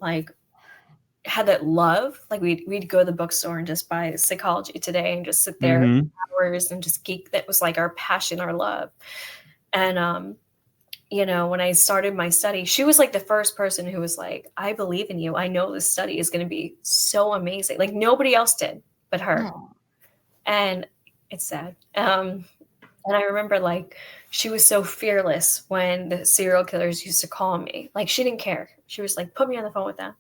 Speaker 2: had that love. Like we'd go to the bookstore and just buy Psychology Today and just sit there for hours and just geek. That was like our passion, our love. And when I started my study, she was like the first person who was like, I believe in you. I know this study is going to be so amazing. Like nobody else did but her. Oh. And it's sad. And I remember she was so fearless when the serial killers used to call me. Like she didn't care. She was like, put me on the phone with them.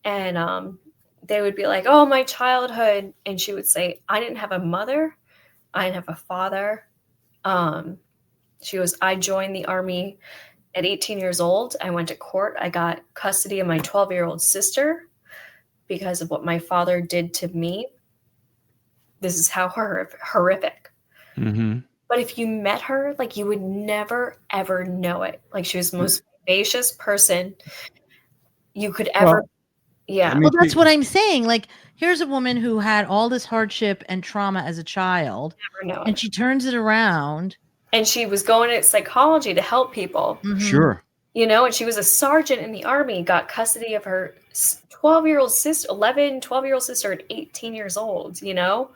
Speaker 2: And they would be like, oh, my childhood. And she would say, I didn't have a mother. I didn't have a father. I joined the Army at 18 years old. I went to court. I got custody of my 12-year-old sister because of what my father did to me. This is how horrific. Mm-hmm. But if you met her, you would never, ever know it. She was the most vivacious person you could ever. Yeah.
Speaker 4: I mean,
Speaker 3: Well, that's what I'm saying. Like, here's a woman who had all this hardship and trauma as a child,
Speaker 2: never know.
Speaker 3: and she turns it around.
Speaker 2: And she was going to psychology to help people,
Speaker 3: Mhm.
Speaker 4: sure.
Speaker 2: you know, and she was a sergeant in the army, got custody of her 12-year-old sister, 11, 12-year-old sister at 18 years old, you know,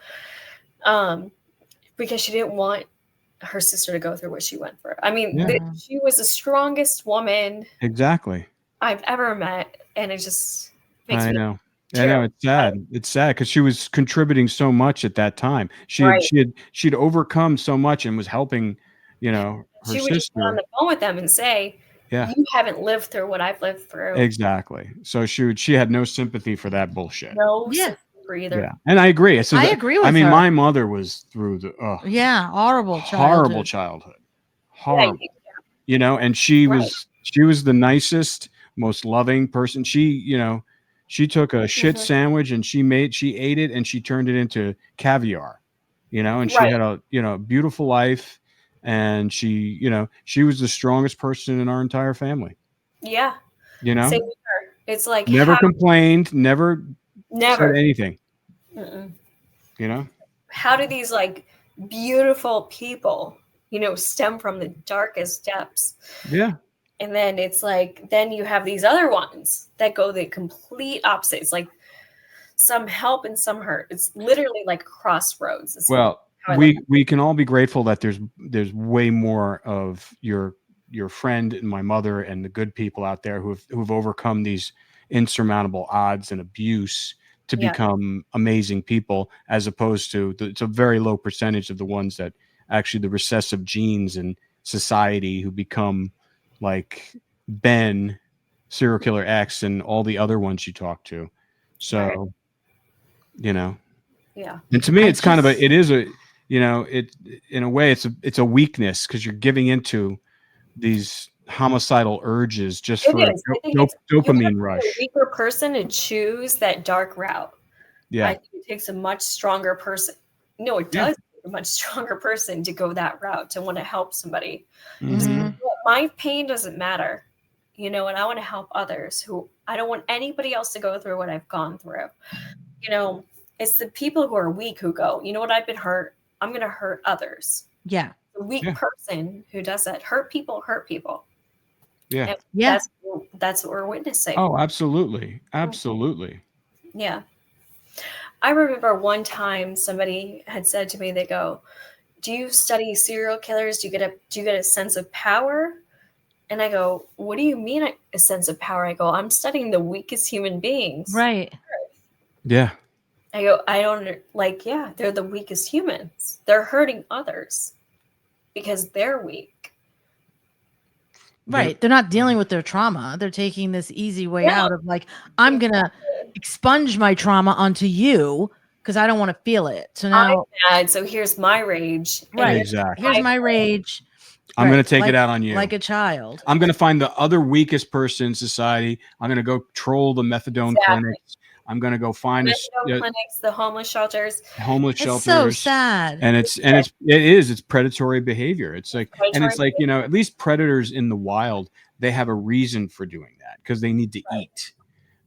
Speaker 2: because she didn't want her sister to go through what she went through. I mean,
Speaker 4: Yeah.
Speaker 2: she was the strongest woman
Speaker 4: Exactly.
Speaker 2: I've ever met, and it just makes
Speaker 4: I
Speaker 2: me
Speaker 4: know. I know.
Speaker 2: terrible.
Speaker 4: It's sad. It's sad because she was contributing so much at that time.
Speaker 2: Right.
Speaker 4: She'd overcome so much and was helping, her
Speaker 2: She would just get on
Speaker 4: sister.
Speaker 2: the phone with them and say,
Speaker 4: Yeah,
Speaker 2: "You haven't lived through what I've lived through."
Speaker 4: exactly. So she had no sympathy for that bullshit.
Speaker 2: No
Speaker 3: Yeah.
Speaker 2: sympathy for either.
Speaker 4: Yeah, and I agree. So
Speaker 3: I agree with
Speaker 4: I mean,
Speaker 3: her.
Speaker 4: my mother was through the
Speaker 3: Yeah, horrible
Speaker 4: horrible
Speaker 3: childhood.
Speaker 4: horrible, and she was the nicest, most loving person. She took a shit sandwich and she ate it and she turned it into caviar, and she had a beautiful life, and she was the strongest person in our entire family.
Speaker 2: Yeah.
Speaker 4: Same
Speaker 2: with her. It's like
Speaker 4: never complained, never said anything.
Speaker 2: Mm-mm.
Speaker 3: How
Speaker 2: do these like beautiful people, stem from the darkest depths?
Speaker 4: Yeah.
Speaker 2: And then it's like, then you have these other ones that go the complete opposite. It's like some help and some hurt. It's literally like a crossroads.
Speaker 4: Well, we can all be grateful that there's way more of your friend and my mother and the good people out there who've overcome these insurmountable odds and abuse to become amazing people, as opposed to it's a very low percentage of the ones that actually the recessive genes in society who become like Ben, serial killer X, and all the other ones you talk to. So,
Speaker 2: Yeah.
Speaker 4: And to me, it's kind of it is a, it in a way it's a weakness because you're giving into these homicidal urges just for a dopamine rush.
Speaker 2: A weaker person to choose that dark route.
Speaker 4: Yeah.
Speaker 2: I think it takes a much stronger person. No, it does take a much stronger person to go that route, to want to help somebody.
Speaker 4: Mm-hmm.
Speaker 2: My pain doesn't matter, and I want to help others who I don't want anybody else to go through what I've gone through. It's the people who are weak who go, you know what, I've been hurt, I'm going to hurt others.
Speaker 3: Yeah.
Speaker 2: The weak person who does that, hurt people.
Speaker 4: Yeah.
Speaker 2: And that's what we're witnessing.
Speaker 4: Oh, absolutely. Absolutely.
Speaker 2: Yeah. I remember one time somebody had said to me, they go, "Do you study serial killers? Do you get a sense of power?" And I go, "What do you mean a sense of power?" I go, "I'm studying the weakest human beings."
Speaker 3: Right.
Speaker 4: Yeah.
Speaker 2: I go, I don't they're the weakest humans. They're hurting others because they're weak.
Speaker 3: Right. They're not dealing with their trauma. They're taking this easy way out of like, I'm going to expunge my trauma onto you because I don't want to feel it. So now
Speaker 2: I'm mad, so here's my rage.
Speaker 3: Right.
Speaker 4: Exactly.
Speaker 3: Here's my rage.
Speaker 4: I'm going to take it out on you.
Speaker 3: Like a child.
Speaker 4: I'm going to find the other weakest person in society. I'm going to go troll the methadone clinics. I'm going to go find
Speaker 2: clinics, the homeless shelters.
Speaker 3: It's so sad.
Speaker 4: And it's predatory behavior. It's like, and it's like, at least predators in the wild, they have a reason for doing that because they need to eat.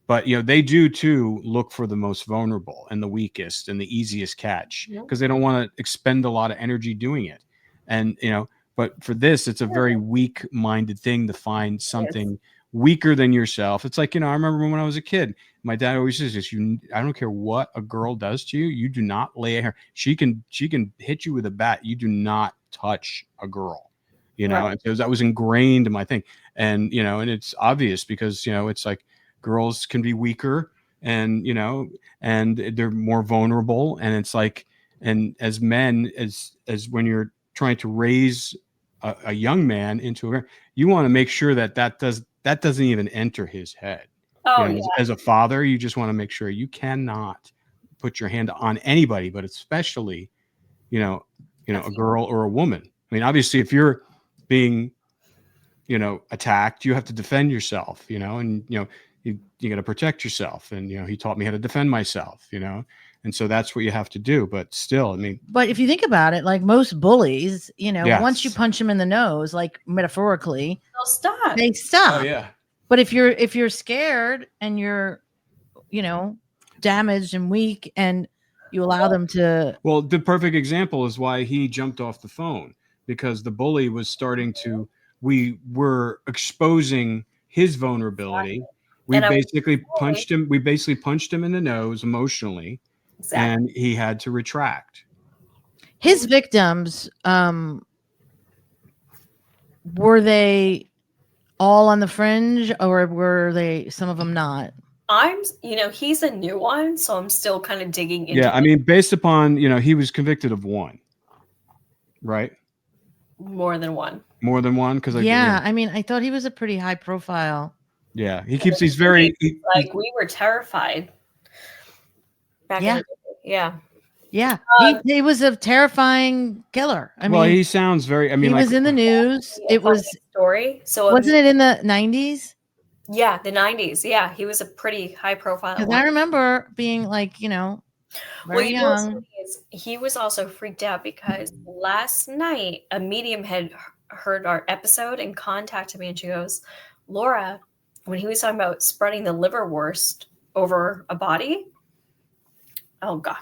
Speaker 4: But, they do too look for the most vulnerable and the weakest and the easiest catch because they don't want to expend a lot of energy doing it. And, but for this, it's a very weak-minded thing to find something weaker than yourself. It's like, I remember when I was a kid, my dad always says this, I don't care what a girl does to you, you do not lay a hair. She can hit you with a bat. You do not touch a girl, and so that was ingrained in my thing. And, and it's obvious because, it's like girls can be weaker and, and they're more vulnerable. And it's like, and as men, as when you're trying to raise a young man into you want to make sure that doesn't even enter his head. As a father, you just want to make sure you cannot put your hand on anybody, but especially, a girl or a woman. I mean, obviously, if you're being, attacked, you have to defend yourself, and you got to protect yourself. And he taught me how to defend myself, and so that's what you have to do. But still, I mean,
Speaker 3: but if you think about it, like most bullies, once you punch them in the nose, like metaphorically,
Speaker 2: they'll stop.
Speaker 3: They stop.
Speaker 4: Oh yeah.
Speaker 3: But if you're scared and you're damaged and weak, and you allow them to.
Speaker 4: Well, the perfect example is why he jumped off the phone, because the bully was starting to. We were exposing his vulnerability. We
Speaker 2: And I was
Speaker 4: basically punched him. We basically punched him in the nose emotionally,
Speaker 2: exactly.
Speaker 4: and he had to retract.
Speaker 3: His victims, were they all on the fringe, or were they some of them not?
Speaker 2: He's a new one, so I'm still kind of digging into
Speaker 4: Yeah, I mean, based upon he was convicted of one, right?
Speaker 2: more than one.
Speaker 4: More than one, because
Speaker 3: Yeah, I mean, I thought he was a pretty high profile.
Speaker 4: yeah, he keeps these very
Speaker 2: Like we were terrified back in
Speaker 3: Yeah.
Speaker 2: the day. Yeah.
Speaker 3: Yeah, he was a terrifying killer. I
Speaker 4: well,
Speaker 3: mean,
Speaker 4: he sounds very. I mean,
Speaker 3: he
Speaker 4: like
Speaker 3: was in the news.
Speaker 2: A
Speaker 3: It was
Speaker 2: funny story. So
Speaker 3: wasn't it in the 90s?
Speaker 2: yeah, the 90s. Yeah, he was a pretty high profile
Speaker 3: Because
Speaker 2: one.
Speaker 3: I remember being like, very
Speaker 2: you know what's
Speaker 3: young.
Speaker 2: funny is he was also freaked out because last night a medium had heard our episode and contacted me, and she goes, Laura, when he was talking about spreading the liverwurst over a body, oh God.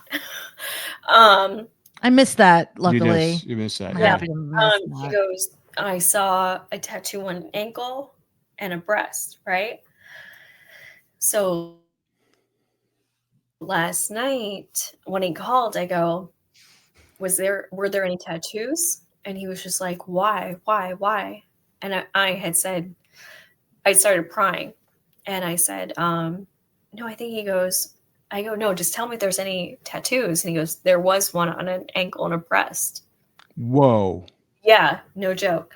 Speaker 3: I missed that, luckily.
Speaker 4: You missed that.
Speaker 3: I'm
Speaker 4: Yeah.
Speaker 3: happy to miss
Speaker 2: She
Speaker 3: that.
Speaker 2: goes, I saw a tattoo on an ankle and a breast, right? So last night when he called, I go, were there any tattoos? And he was just like, why? And I had said, I started crying, and I said, no, I think I go, no, just tell me if there's any tattoos. And he goes, there was one on an ankle and a breast.
Speaker 4: Whoa.
Speaker 2: Yeah, no joke.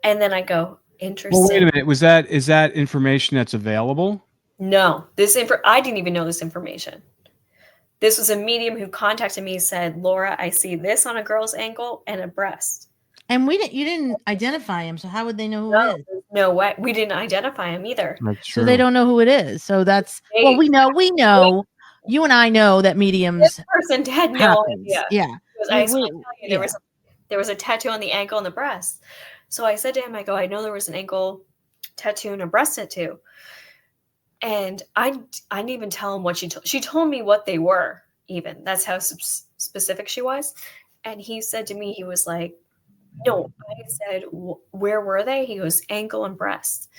Speaker 2: And then I go, interesting.
Speaker 4: Well, wait a minute. Is that information that's available?
Speaker 2: No, I didn't even know this information. This was a medium who contacted me, said, Laura, I see this on a girl's ankle and a breast.
Speaker 3: And you didn't identify him, so how would they know who it is?
Speaker 2: No way. We didn't identify him either.
Speaker 4: That's true.
Speaker 3: So they don't know who it is. So that's we know. You and I know that mediums.
Speaker 2: This person had no idea.
Speaker 3: Yeah.
Speaker 2: I tell you, there was a tattoo on the ankle and the breast. So I said to him, I go, I know there was an ankle tattoo and a breast tattoo. And I didn't even tell him what she told me what they were, even. That's how specific she was. And he said to me, he was like, no, I said, where were they? He goes, ankle and breast.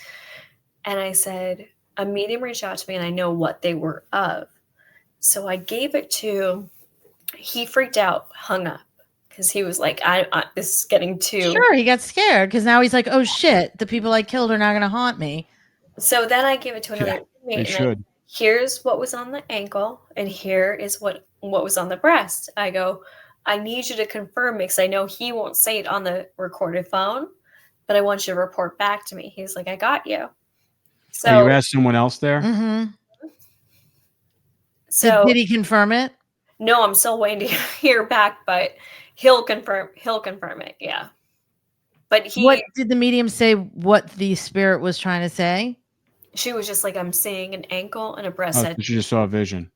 Speaker 2: And I said, a medium reached out to me and I know what they were of. So I gave it to, he freaked out, hung up. Because he was like, this is getting too.
Speaker 3: Sure, he got scared because now he's like, oh shit, the people I killed are not going to haunt me.
Speaker 2: So then I gave it to another
Speaker 4: they should.
Speaker 2: Here's what was on the ankle, and here is what was on the breast. I go, I need you to confirm it because I know he won't say it on the recorded phone, but I want you to report back to me. He's like, I got you. So
Speaker 4: you asked someone else there?
Speaker 3: Mm-hmm.
Speaker 2: So
Speaker 3: did he confirm it?
Speaker 2: No, I'm still waiting to hear back, but he'll confirm it. Yeah. But
Speaker 3: what did the medium say what the spirit was trying to say?
Speaker 2: She was just like, I'm seeing an ankle and a breast.
Speaker 4: She just saw a vision.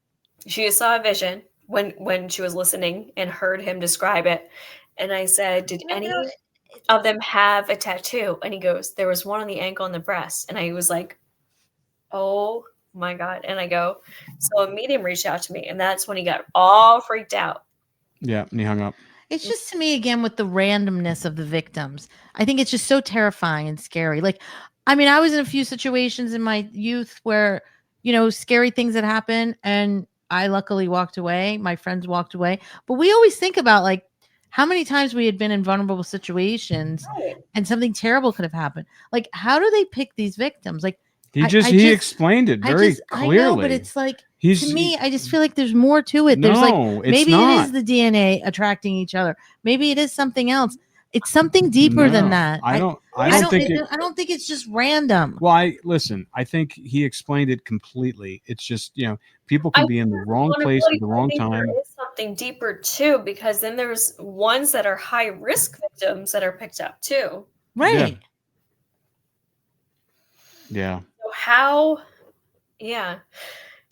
Speaker 2: She just saw a vision when she was listening and heard him describe it. And I said, did any of them have a tattoo? And he goes, there was one on the ankle and the breast. And I was like, oh my God. And I go, so a medium reached out to me, and that's when he got all freaked out.
Speaker 4: Yeah, and he hung up.
Speaker 3: It's just, to me, again, with the randomness of the victims, I think it's just so terrifying and scary. Like, I mean, I was in a few situations in my youth where, scary things had happened, and I luckily walked away. My friends walked away. But we always think about, like, how many times we had been in vulnerable situations and something terrible could have happened. Like, how do they pick these victims? Like,
Speaker 4: he explained it very clearly.
Speaker 3: I know, but it's like, to me, I just feel like there's more to it. There's maybe it is the DNA attracting each other. Maybe it is something else. It's something deeper than that.
Speaker 4: I don't
Speaker 3: think it's just random.
Speaker 4: Well, I think he explained it completely. It's just, people can be in the wrong place at the wrong time.
Speaker 2: There is something deeper too, because then there's ones that are high risk victims that are picked up too.
Speaker 3: Right.
Speaker 4: Yeah.
Speaker 2: So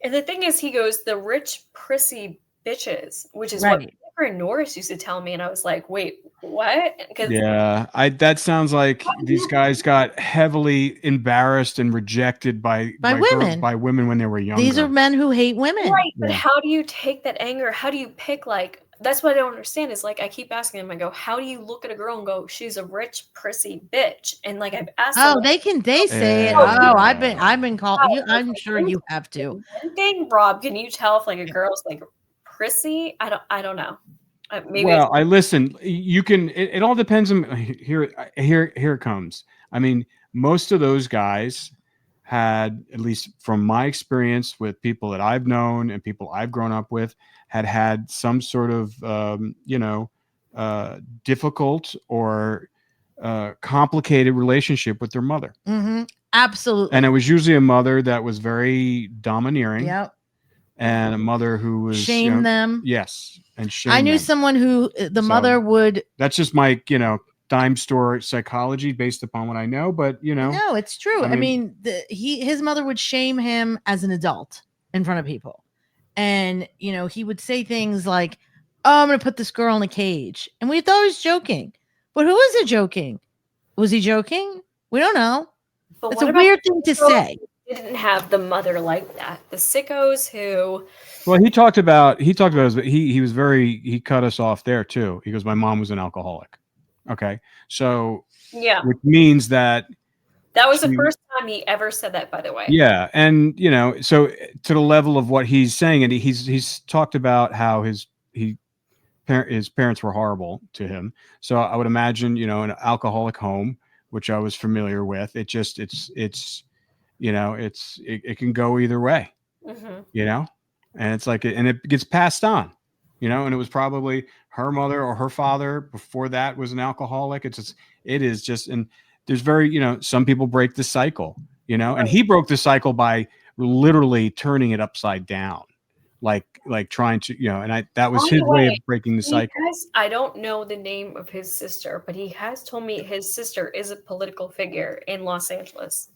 Speaker 2: and the thing is, he goes, the rich prissy bitches, which is what friend Norris used to tell me, and I was like, wait, what?
Speaker 4: Yeah, that sounds like these guys got heavily embarrassed and rejected by women when they were younger.
Speaker 3: These are men who hate women.
Speaker 2: Right, but how do you take that anger? How do you pick, like, that's what I don't understand is, like, I keep asking them, I go, how do you look at a girl and go, she's a rich, prissy bitch? And, like, I've asked them.
Speaker 3: Oh, they say it.
Speaker 4: Yeah.
Speaker 3: Oh, I've been called. I'm sure you have to.
Speaker 2: One thing, Rob, can you tell if, like, a girl's, like, prissy? I don't know. Maybe
Speaker 4: Well, I listen. You can. It all depends on here. Here it comes. I mean, most of those guys had, at least from my experience with people that I've known and people I've grown up with, had some sort of difficult or complicated relationship with their mother.
Speaker 3: Mm-hmm. Absolutely.
Speaker 4: And it was usually a mother that was very domineering.
Speaker 3: Yep.
Speaker 4: And a mother who was
Speaker 3: shame them.
Speaker 4: Yes. And shame
Speaker 3: I knew
Speaker 4: them.
Speaker 3: someone who the mother would.
Speaker 4: That's just my, dime store psychology based upon what I know, but
Speaker 3: no, it's true. I mean his mother would shame him as an adult in front of people. And, he would say things like, oh, I'm going to put this girl in a cage. And we thought he was joking. But who is it joking? Was he joking? We don't know.
Speaker 2: But
Speaker 3: it's a weird thing to say.
Speaker 2: Didn't have the mother like that. The sickos who.
Speaker 4: Well, he talked about he was he cut us off there too. He goes, my mom was an alcoholic. Okay. So
Speaker 2: yeah,
Speaker 4: which means that
Speaker 2: was the first time he ever said that, by the way.
Speaker 4: Yeah. And so to the level of what he's saying, and he's talked about how his parents were horrible to him. So I would imagine, an alcoholic home, which I was familiar with, it can go either way, and it's like, and it gets passed on, and it was probably her mother or her father before that was an alcoholic. It is just, and there's very, some people break the cycle, and he broke the cycle by literally turning it upside down, like trying to, and that was his way of breaking the cycle.
Speaker 2: I don't know the name of his sister, but he has told me his sister is a political figure in Los Angeles.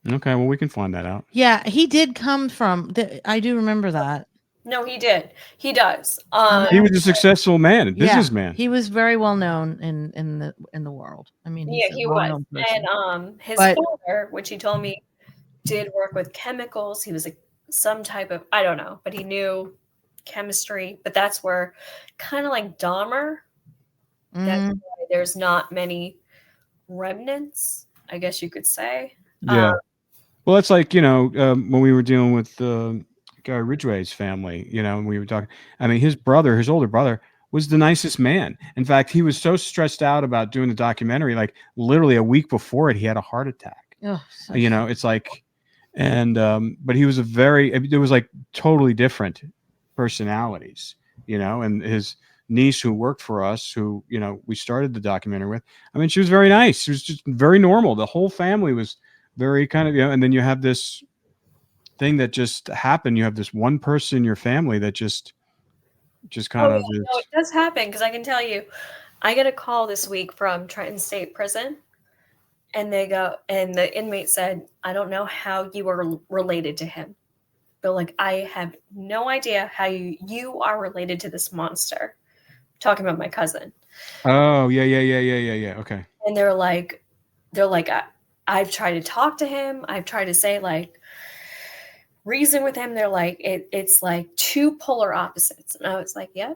Speaker 4: Okay, well, we can find that out.
Speaker 3: Yeah, he did come from. I do remember that.
Speaker 2: No, he did. He does.
Speaker 4: He was a successful man, a businessman.
Speaker 3: He was very well known in the world. I mean,
Speaker 2: he was. And his father, which he told me, did work with chemicals. He was some type of, I don't know, but he knew chemistry. But that's where, kind of like Dahmer, that's why there's not many remnants, I guess you could say.
Speaker 4: Yeah. Well, it's like, when we were dealing with Gary Ridgway's family, and we were talking, I mean, his older brother was the nicest man. In fact, he was so stressed out about doing the documentary, like literally a week before it, he had a heart attack. Oh, it's like, and, but he was there was like totally different personalities, and his niece who worked for us, who, we started the documentary with, I mean, she was very nice. She was just very normal. The whole family was very kind of, and then you have this thing that just happened. You have this one person in your family that just kind of.
Speaker 2: Yeah, no, it does happen, because I can tell you, I get a call this week from Trenton State Prison, and the inmate said, I don't know how you are related to him. But like, I have no idea how you are related to this monster. Talking about my cousin.
Speaker 4: Oh, yeah. Okay.
Speaker 2: And they're like, I've tried to talk to him. I've tried to say, like, reason with him. They're like, it's like two polar opposites. And I was like, yep.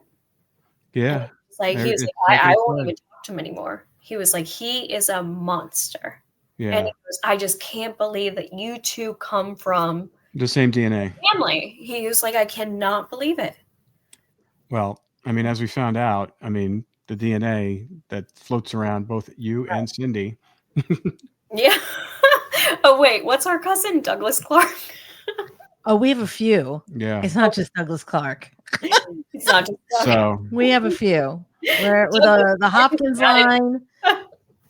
Speaker 4: Yeah.
Speaker 2: It's like, he was like, I won't even talk to him anymore. He was like, he is a monster. Yeah. And he goes, I just can't believe that you two come from
Speaker 4: the same DNA
Speaker 2: family. He was like, I cannot believe it.
Speaker 4: Well, I mean, as we found out, I mean, the DNA that floats around both you and Cindy.
Speaker 2: Yeah. Oh, wait, what's our cousin? Douglas Clark?
Speaker 3: Oh, we have a few.
Speaker 4: Yeah.
Speaker 3: It's not just Douglas Clark.
Speaker 2: It's not just Douglas.
Speaker 3: So we have a few. We're with the Hopkins line.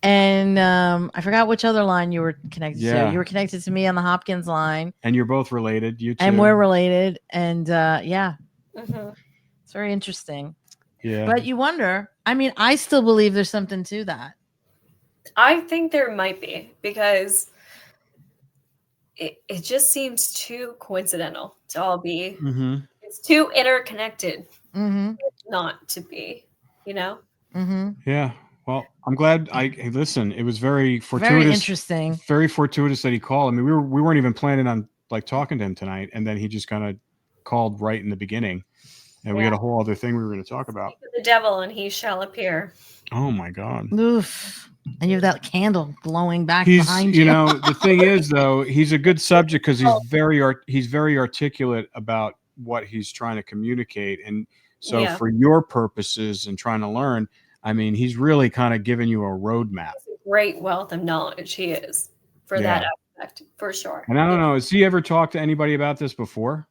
Speaker 3: And I forgot which other line you were connected to. You were connected to me on the Hopkins line.
Speaker 4: And you're both related. You two.
Speaker 3: And we're related. And yeah.
Speaker 2: Mm-hmm.
Speaker 3: It's very interesting.
Speaker 4: Yeah.
Speaker 3: But you wonder, I mean, I still believe there's something to that.
Speaker 2: I think there might be, because it just seems too coincidental to all be.
Speaker 4: Mm-hmm.
Speaker 2: It's too interconnected
Speaker 3: Mm-hmm.
Speaker 2: not to be, you know?
Speaker 3: Mm-hmm.
Speaker 4: Yeah. Well, I'm glad. Hey, listen, it was very fortuitous.
Speaker 3: Very interesting.
Speaker 4: Very fortuitous that he called. I mean, we weren't even planning on like talking to him tonight, and then he just kind of called right in the beginning, and we had a whole other thing we were going to talk about.
Speaker 2: Speak of the devil and he shall appear.
Speaker 4: Oh my God.
Speaker 3: Oof. And you have that candle glowing back
Speaker 4: He's,
Speaker 3: behind you.
Speaker 4: you know, the thing is though, he's a good subject because he's very articulate about what he's trying to communicate, and so for your purposes and trying to learn, I mean, he's really kind of giving you a roadmap.
Speaker 2: He's a great wealth of knowledge. He is for that aspect, for sure.
Speaker 4: And I don't know, has he ever talked to anybody about this before?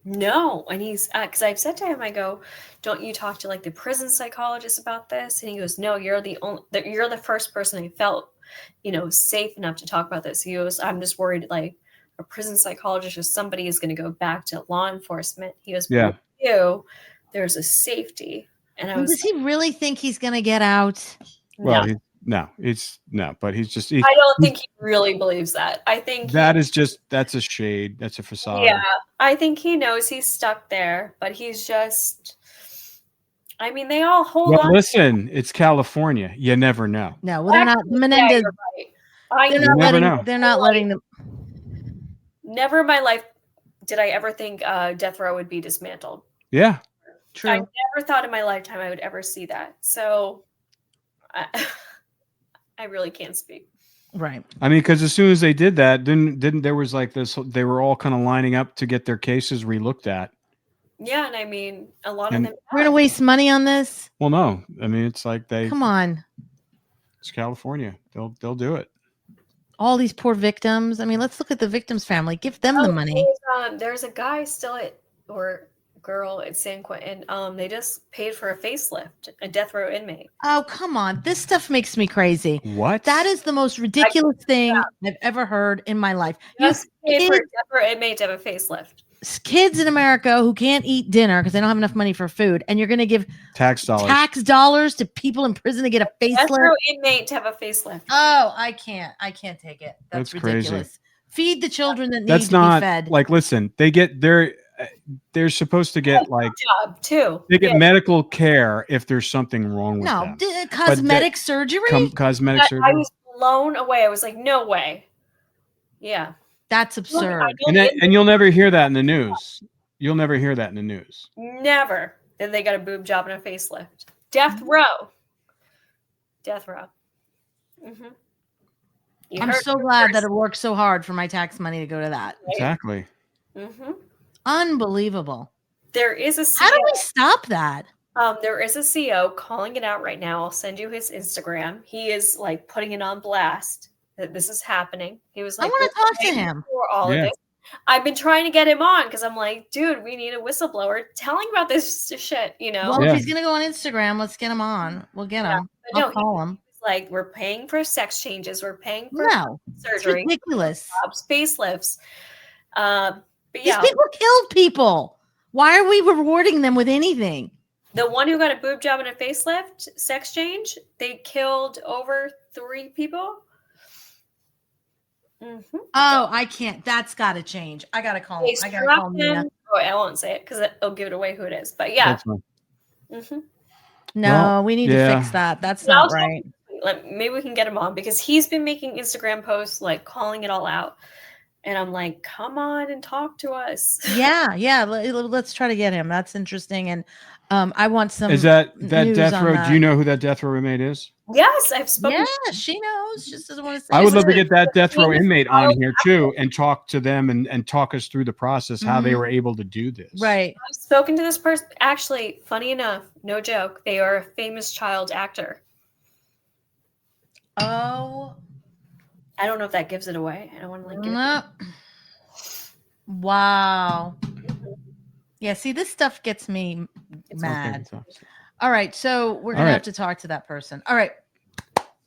Speaker 2: No, and he's because I've said to him, I go, "Don't you talk to like the prison psychologist about this?" And he goes, "No, you're the first person I felt, safe enough to talk about this." He goes, "I'm just worried like a prison psychologist or somebody is going to go back to law enforcement." He goes, "Yeah, you, there's a safety." And I was,
Speaker 3: does he really think he's going to get out?
Speaker 4: Well, but he's just.
Speaker 2: I don't think he really believes that. I think
Speaker 4: that's a shade. That's a facade.
Speaker 2: Yeah, I think he knows he's stuck there, but he's just. I mean, they all hold on.
Speaker 4: Listen, it's California. You never know.
Speaker 3: No, well, they're not. Menendez.
Speaker 2: Right.
Speaker 3: They're not letting them.
Speaker 2: Never in my life did I ever think death row would be dismantled.
Speaker 4: Yeah,
Speaker 3: true.
Speaker 2: I never thought in my lifetime I would ever see that. So, I really can't speak.
Speaker 3: Right.
Speaker 4: I mean, because as soon as they did that, didn't there was like this? They were all kind of lining up to get their cases relooked at.
Speaker 2: Yeah, and I mean, a lot of them.
Speaker 3: We're gonna waste money on this.
Speaker 4: Well, no, I mean it's like
Speaker 3: come on.
Speaker 4: It's California. They'll do it.
Speaker 3: All these poor victims. I mean, let's look at the victims' family. Give them the money.
Speaker 2: There's a guy still or girl at San Quentin. They just paid for a facelift, a death row inmate.
Speaker 3: Oh, come on. This stuff makes me crazy.
Speaker 4: What?
Speaker 3: That is the most ridiculous thing I've ever heard in my life.
Speaker 2: Just paid for a death row inmate to have a facelift.
Speaker 3: Kids in America who can't eat dinner because they don't have enough money for food, and you're going to give
Speaker 4: tax dollars
Speaker 3: to people in prison to get a facelift.
Speaker 2: Death row inmate to have a facelift.
Speaker 3: Oh, I can't take it. That's ridiculous.
Speaker 4: Crazy.
Speaker 3: Feed the children that need
Speaker 4: That's
Speaker 3: to
Speaker 4: not,
Speaker 3: be fed.
Speaker 4: like, listen, they're supposed to get like
Speaker 2: job too.
Speaker 4: They get medical care if there's something wrong with them.
Speaker 3: Cosmetic surgery.
Speaker 4: Cosmetic surgery.
Speaker 2: I was blown away. I was like, no way. Yeah.
Speaker 3: That's absurd.
Speaker 4: And you'll never hear that in the news. You'll never hear that in the news.
Speaker 2: Never. Then they got a boob job and a facelift. Death row. Death row. Mm-hmm.
Speaker 3: I'm so glad that it worked so hard for my tax money to go to that.
Speaker 2: Right?
Speaker 4: Exactly.
Speaker 2: Mm-hmm.
Speaker 3: Unbelievable.
Speaker 2: There is a CEO.
Speaker 3: How do we stop that?
Speaker 2: There is a CEO calling it out right now. I'll send you his Instagram. He is like putting it on blast that this is happening. He was like,
Speaker 3: I want to talk to him
Speaker 2: for all of this. I've been trying to get him on because I'm like, dude, we need a whistleblower telling about this shit,
Speaker 3: Well, if he's gonna go on Instagram, let's get him on. We'll get him. I'll call him.
Speaker 2: Like, we're paying for sex changes, we're paying for surgery,
Speaker 3: it's ridiculous.
Speaker 2: Facelifts. But
Speaker 3: these people killed people. Why are we rewarding them with anything?
Speaker 2: The one who got a boob job and a facelift, sex change, they killed over 3 people. Mm-hmm.
Speaker 3: Oh, I can't. That's got to change. I got to call him. I got to call him.
Speaker 2: Oh, I won't say it because it'll give it away who it is. But yeah.
Speaker 3: Mm-hmm. No, we need to fix that. That's not right.
Speaker 2: Maybe we can get him on because he's been making Instagram posts like calling it all out. And I'm like, come on and talk to us.
Speaker 3: Yeah. Let's try to get him. That's interesting. And I want some.
Speaker 4: Is that death row? Do you know who that death row inmate is?
Speaker 2: Yes, I've spoken.
Speaker 3: Yeah, she knows. She just doesn't want to say.
Speaker 4: I would love to get that death row inmate on here too and talk to them and talk us through the process, how they were able to do this.
Speaker 3: Right.
Speaker 2: I've spoken to this person. Actually, funny enough, no joke, they are a famous child actor.
Speaker 3: Oh.
Speaker 2: I don't know if that gives it away. I don't want to like.
Speaker 3: No. Wow. Yeah. See, this stuff gets me mad. All right, so we're gonna have to talk to that person. All right.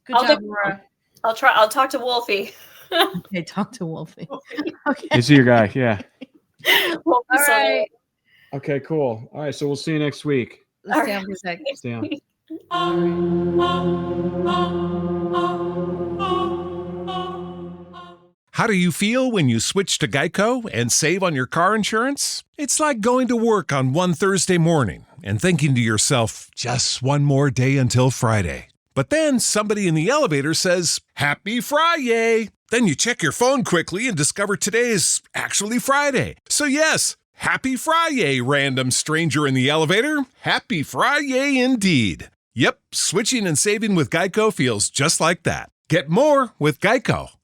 Speaker 3: Good job, Laura.
Speaker 2: I'll try. I'll talk to Wolfie.
Speaker 3: Okay, talk to Wolfie. Okay.
Speaker 4: Is he your guy? Yeah.
Speaker 3: All right.
Speaker 4: Okay, cool. All right, so we'll see you next week.
Speaker 3: Let's stay on for a second.
Speaker 4: Stay on.
Speaker 7: How do you feel when you switch to Geico and save on your car insurance? It's like going to work on one Thursday morning and thinking to yourself, just one more day until Friday. But then somebody in the elevator says, Happy Friday! Then you check your phone quickly and discover today's actually Friday. So yes, Happy Friday, random stranger in the elevator. Happy Friday indeed. Yep, switching and saving with Geico feels just like that. Get more with Geico.